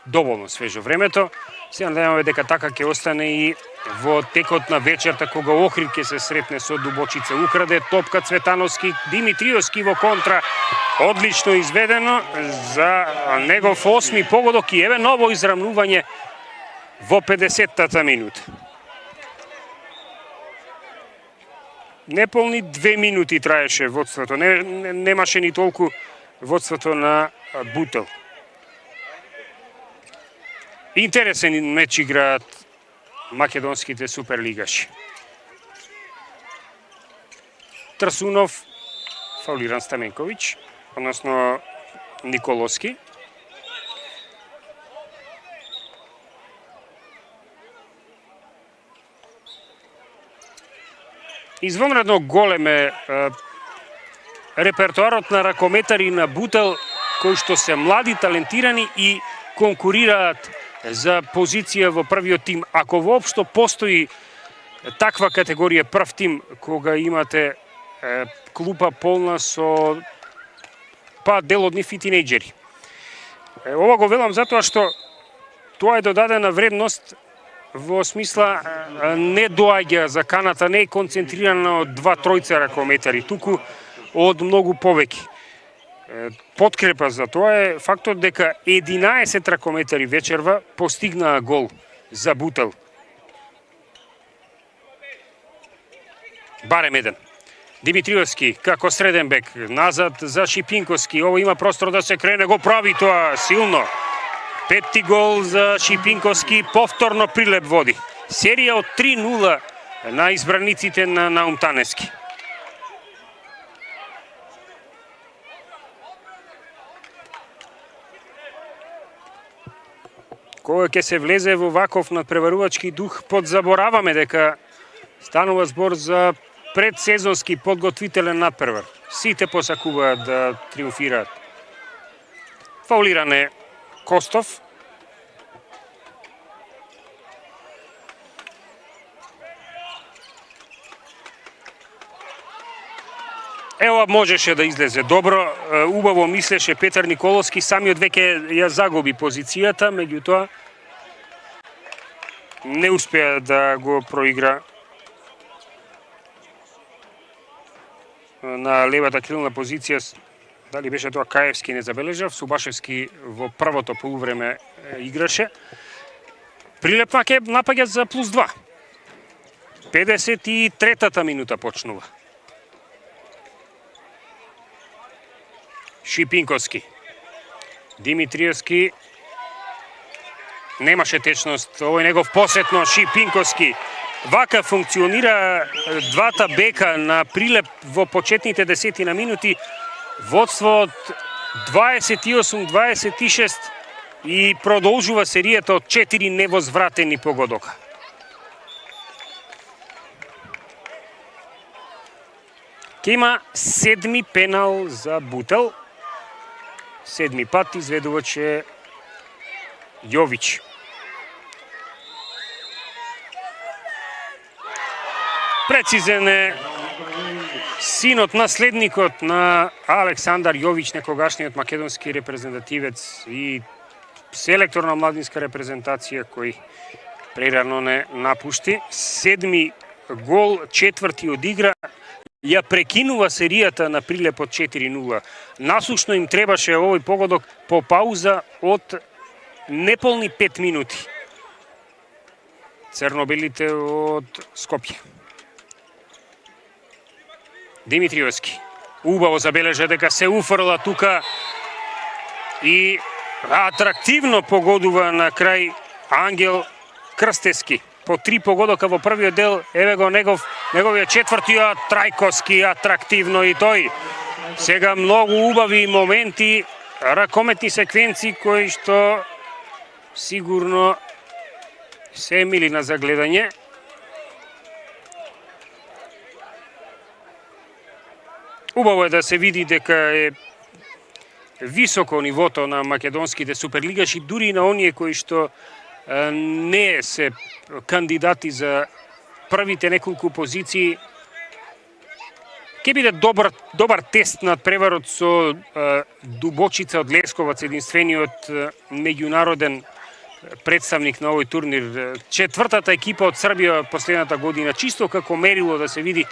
Speaker 5: доволно свежо времето. Се надеваме дека така ќе остане и во текот на вечерта, кога Охрид ќе се сретне со Дубочица. Украде топка Цветановски, Димитриевски во контра. Одлично изведено за негов 8-ми погодок и еве ново израмнување во 50-тата минута. Неполни 2 минути траеше водството. Немаше ни толку водството на Бутел. Интересен меч играат македонските суперлигаши. Трсунов, фаулиран Стаменковиќ, односно Николовски. Извонредно голем е репертоарот на ракометари на Бутел, кои што се млади, талентирани и конкурираат за позиција во првиот тим. Ако воопшто постои таква категорија прв тим, кога имате клупа полна со дел од нив и тинејџери. Ова го велам затоа што тоа е додадена вредност во смисла не доаѓа за каната, не е концентрирана од 2-3 ракометари, туку од многу повеќе. Подкрепа за тоа е фактот дека 11 ракометари вечерва постигнаа гол за Бутел. Барем еден. Димитриевски како среден бек, назад за Шипинковски. Ово има простор да се крене, го прави тоа силно. 5-ти гол за Шипинковски, повторно Прилеп води. Серија од 3-0 на избраниците на Наум Таневски. Кога ќе се влезе во ваков надпреварувачки дух, подзабораваме дека станува збор за предсезонски подготвителен надпревар. Сите посакуваат да триумфираат. Фаулиран е Костов. Ева можеше да излезе добро, убаво мислеше Петар Николовски, самиот веќе ја загуби позицијата, меѓутоа не успеа да го проигра на левата крилна позиција. Дали беше тоа Каевски, не забележав, Субашевски во првото полувреме играше. Прилеп напаѓа за +2. 53-та минута почнува. Шипинковски. Димитриевски немаше течност, овој негов посетно Шипинковски. Вака функционира двата бека на Прилеп во почетните 10 минути. Водство од 28-26 и продолжува серијата од 4 невозвратени погодока. Ке има 7-ми пенал за Бутел. 7-ми пат изведувач е Јович. Прецизен е синот, наследникот на Александар Јович, некогашниот македонски репрезентативец и селектор на младинска репрезентација кој прерано не напушти. 7-ми гол, 4-ти од игра, ја прекинува серијата на Прилеп од 4-0. Насушно им требаше овој погодок по пауза од неполни 5 минути. Црнобелите од Скопје. Димитриевски убаво забележа дека се уфрла тука и атрактивно погодува на крај Ангел Крстески. По 3 погодока во првиот дел, еве го неговиот 4-ти, Трајковски атрактивно и тој. Сега многу убави моменти, ракометни секвенци кои што сигурно се мили на загледање. Убаво е да се види дека е високо нивото на македонските суперлигаши, дури и на оние кои што не се кандидати за првите неколку позиции, Ке биде добар тест на преварот со Дубочица од Лесковац, единствениот меѓународен представник на овој турнир. Четвртата екипа од Србија последната година, чисто како мерило да се види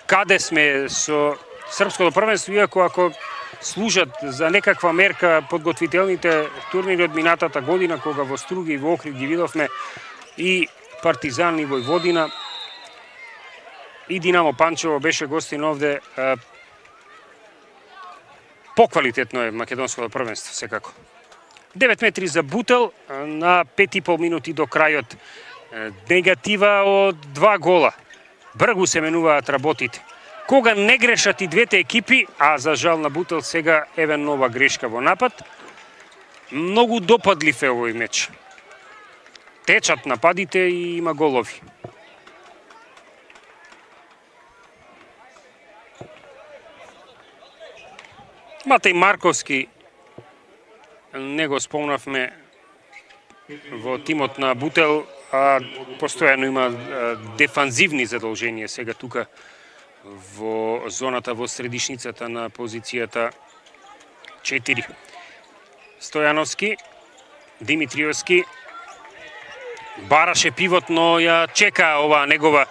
Speaker 5: каде сме со српското првенство, иако ако служат за некаква мерка подготвителните турнири од минатата година, кога во Струга и во Охрид ги видовме и Партизан и Војводина, и Динамо Панчево беше гостин овде. Поквалитетно е македонското првенство, секако. 9 метри за Бутел на 5,5 минути до крајот. Негатива од 2 гола. Бргу се менуваат работите. Кога не грешат и двете екипи, а за жал на Бутел сега еве нова грешка во напад, многу допадлив е овој меч. Течат нападите и има голови. Матеј Марковски, не го спомнавме во тимот на Бутел, а постојано има дефанзивни задолженија сега тука во зоната во средишницата на позицијата 4. Стојановски, Димитриевски, бараше пивот, но ја чека оваа негова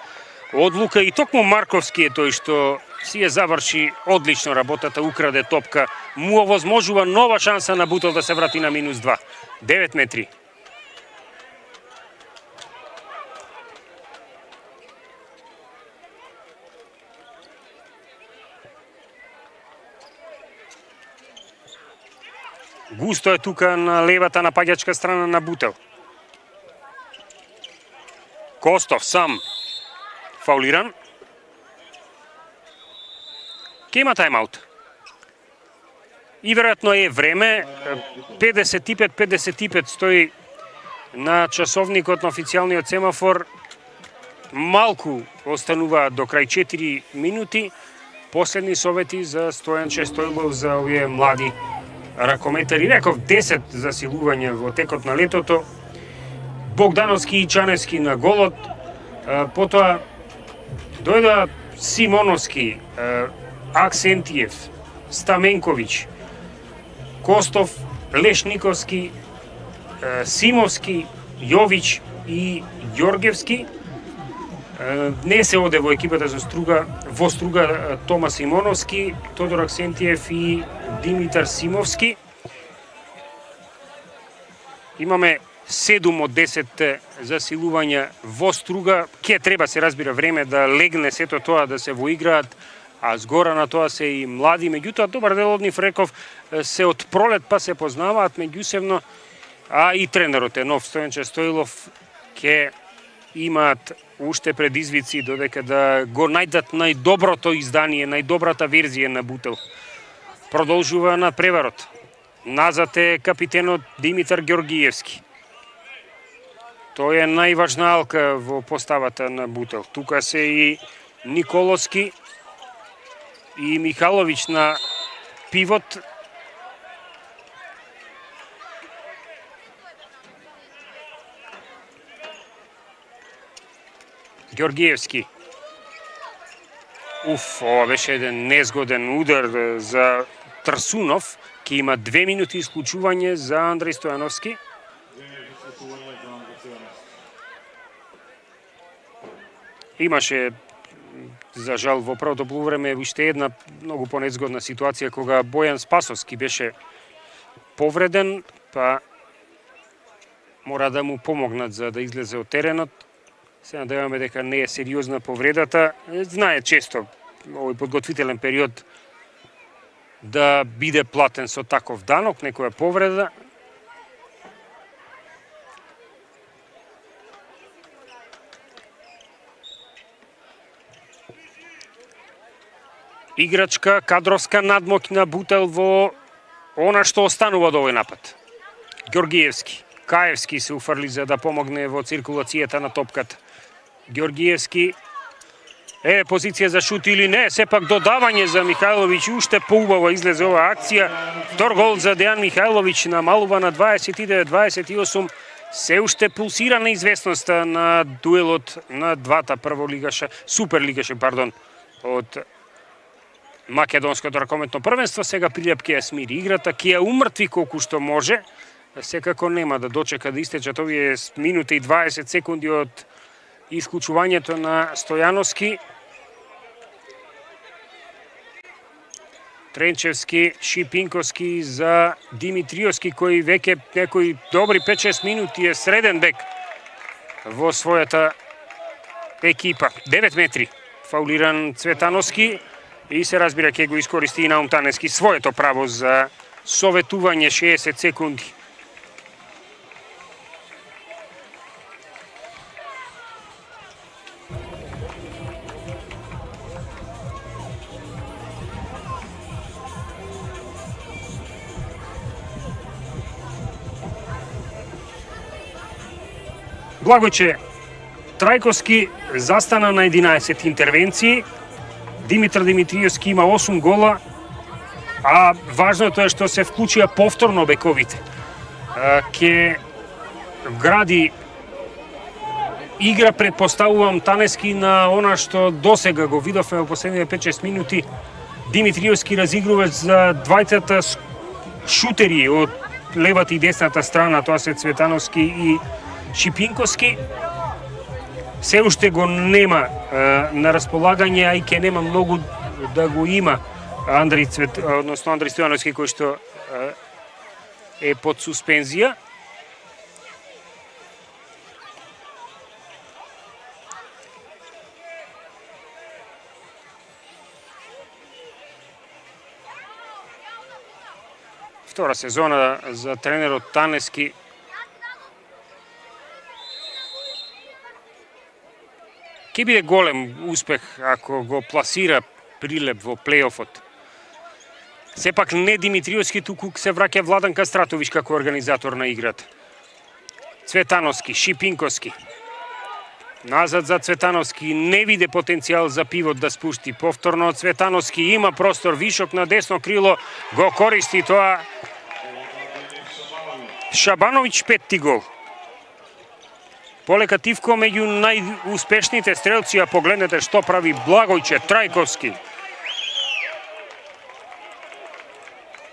Speaker 5: одлука и токму Марковски е тој што си ја заврши одлично работата, украде топка, му овозможува нова шанса на Бутел да се врати на -2. 9 метри. Густо е тука на левата напаѓачка страна на Бутел. Костов сам фаулиран. Ке има тајмаут. И веројатно е време. 55-55 стои на часовникот на официјалниот семафор. Малку остануваат до крај 4 минути. Последни совети за Стојанче Стојлов, за овие млади ракометари. Реков 10 засилувања во текот на летото. Богдановски и Чаневски на голот. Потоа дојда Симоновски, Аксентиев, Стаменковиќ, Костов, Лешниковски, Симовски, Јовиќ и Ѓоргевски. Не се оде во екипата за Струга, во Струга Тома Симоновски, Тодор Аксентиев и Димитар Симовски. Имаме 7 од 10 засилувања во Струга. Ке треба, се разбира, време да легне сето тоа, да се воиграат, а згора на тоа се и млади. Меѓутоа, добар дел од нив, реков, се од пролет па се познаваат меѓусебно, а и тренерот е нов, Стојанче Стојлов, ке имаат уште предизвици додека да го најдат најдоброто издание, најдобрата верзија на Бутел. Продолжува на преварот. Назад е капитенот Димитар Ѓоргиевски. Тој е најважна алка во поставата на Бутел. Тука се и Николовски и Михаловиќ на пивот. Ѓоргиевски. Ова беше еден незгоден удар за Трсунов. Ке има 2 минути исклучување за Андреј Стојановски. Имаше, за жал, во првото полувреме уште една многу понезгодна ситуација кога Бојан Спасовски беше повреден, па мора да му помогнат за да излезе од теренот. Се надеваме дека не е сериозна повредата. Знае често овој подготвителен период да биде платен со таков данок, некоја повреда. Играчка, кадровска надмоќ на Бутел во она што останува од овој напад. Ѓоргиевски. Каевски се уфрли за да помогне во циркулацијата на топката. Ѓоргиевски. Позиција за шут или не, сепак додавање за Михајловиќ, уште поубава излезе оваа акција. Втор гол за Дејан Михајловиќ намалува на 29-28. Се уште пулсира неизвестноста на дуелот на двата прволигаше, суперлигаше, од македонското ракометно првенство. Сега Прилеп ќе ја смири играта, ќе ја умртви колку што може. Секако нема да дочека да истечат овие минута и 20 секунди од исклучувањето на Стојановски. Тренчевски, Шипинковски за Димитриевски, кој веќе некои добри 5-6 минути е среден бек во својата екипа. 9 метри фаулиран Цветановски и се разбира ќе го искористи и Наум Танески своето право за советување 60 секунди. Благојче Трајковски застана на 11 интервенции. Димитар Димитриевски има 8 гола, а важното е што се вклучија повторно бековите. Ке гради игра, предпоставувам, Танески на она што досега го видовме во последните 5-6 минути. Димитриевски разигрува за двајцата шутери од левата и десната страна, тоа се Цветановски и Шипинковски. Се уште го нема на располагање, а и ке нема многу да го има Андри Стојановски, кој што е под суспензија. Втора сезона за тренерот Танески. Ке биде голем успех ако го пласира Прилеп во плейофот. Сепак не Димитриевски, туку се враќа Владан Кастратович како организатор на играта. Цветановски, Шипинковски. Назад за Цветановски, не виде потенцијал за пивот да спушти. Повторно Цветановски има простор, вишок на десно крило, го користи тоа. Шабановиќ петти гол. Полека Тивко меѓу најуспешните стрелци, а погледнете што прави Благојче Трајковски.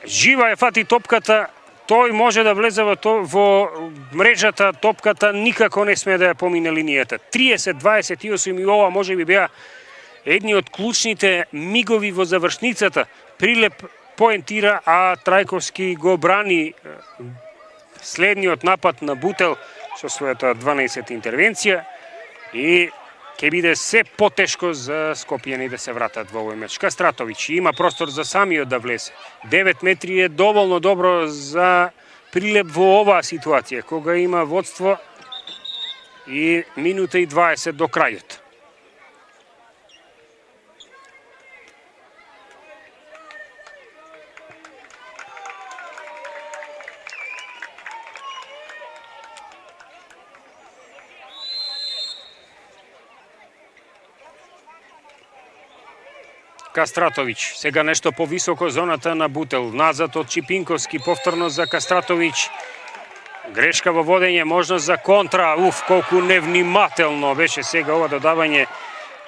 Speaker 5: Жива е фати топката, тој може да влезе во мрежата, топката никако не сме да ја помине линијата. 30-28 и ова може би беа едни од клучните мигови во завршницата. Прилеп поентира, а Трајковски го брани следниот напад на Бутел со својата 12 интервенција и ќе биде се потешко за скопјани да се вратат во овој меч. Кастратовиќ има простор за самиот да влезе. 9 метри е доволно добро за Прилеп во оваа ситуација, кога има водство и минута и 20 до крајот. Кастратовиќ, сега нешто повисоко зоната на Бутел, назад од Чипинковски, повторно за Кастратовиќ. Грешка во водење, можност за контра, колку невнимателно беше сега ова додавање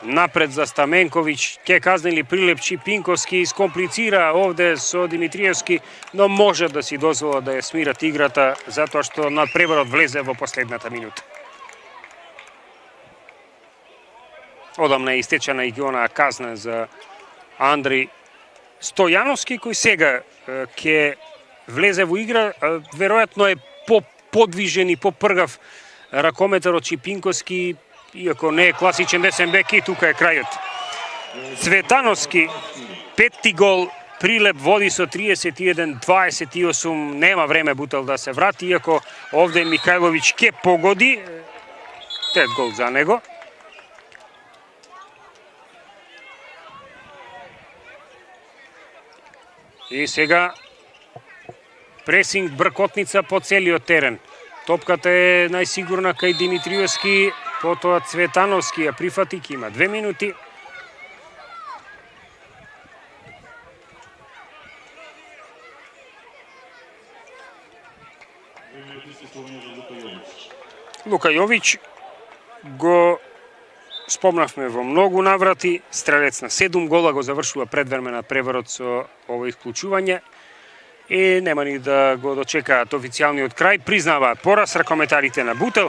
Speaker 5: напред за Стаменковиќ. Ке казнили Прилеп, Чипинковски искомплицира овде со Димитриевски, но може да си дозвола да ја смират играта, затоа што надпреварот влезе во последната минута. Одамна е истечена и онаа казна за Андри Стојановски, кој сега ќе влезе во игра, веројатно е по-подвижен и по-пргав ракометар од Чипинковски, иако не е класичен десен бек, и тука е крајот. Цветановски, петти гол, Прилеп води со 31-28, нема време Бутел да се врати, иако овде Михајловиќ ќе погоди, трет гол за него. И сега пресинг, бркотница по целиот терен. Топката е најсигурна кај Димитриевски, потоа Цветановски ја прифати, има 2 минути. Лука Јовиќ го спомнавме во многу наврати, стрелец на 7 гола го завршува предвременат преворот со ово исклучување и нема ни да го дочекаат официјалниот крај, признаваат пораз ракометарите на Бутел.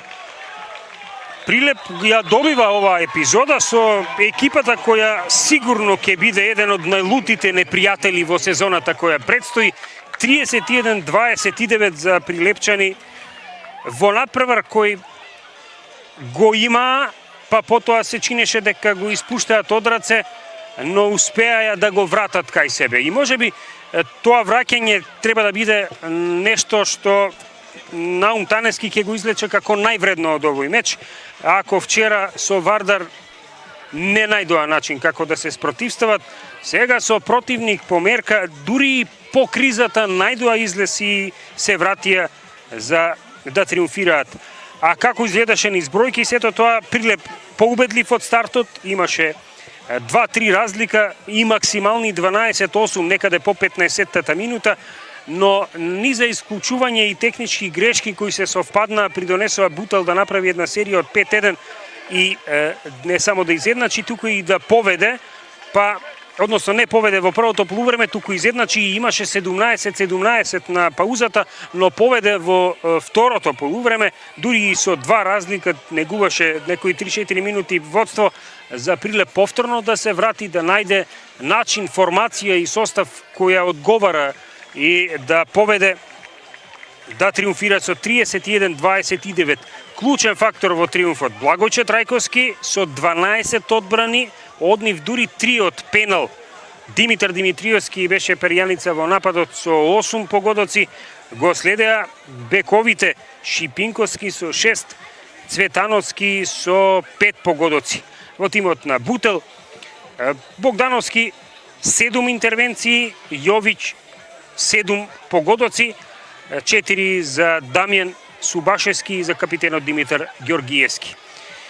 Speaker 5: Прилеп ја добива оваа епизода со екипата која сигурно ќе биде еден од најлутите непријатели во сезоната која предстои. 31-29 за прилепчани во надпревар кој го има, па потоа се чинеше дека го испуштаат од раце, но успеаја да го вратат кај себе. И можеби тоа враќање треба да биде нешто што Наум Танески ќе го излече како највредно од овој меч. Ако вчера со Вардар не најдоа начин како да се спротивстават, сега со противник по мерка, дури и по кризата најдоа излез и се вратија за да триумфираат. А како изгледаше низ бројки, сето тоа Прилеп поубедлив од стартот, имаше 2-3 разлика и максимални 12-8 некаде по 15-тата минута, но низа исклучување и технички грешки кои се совпаднаа придонесоа Бутел да направи една серија од 5-1 и не само да изедначи, туку и да поведе, односно не поведе во првото полувреме, туку изедначи и имаше 17-17 на паузата, но поведе во второто полувреме, дури и со 2 разлика, негуваше некои 3-4 минути водство за Прилеп повторно да се врати, да најде начин, формација и состав која одговара и да поведе, да триумфира со 31-29. Клучен фактор во триумфот Благојче Трајковски со 12 одбрани, од нив дури 3 од пенал. Димитар Димитриевски беше перјаница во нападот со 8 погодоци, го следеа бековите Шипинковски со 6, Цветановски со 5 погодоци. Во тимот на Бутел Богдановски 7 интервенции, Јович 7 погодоци, 4 за Дамјан Субашевски и за капитенот Димитар Ѓоргиевски.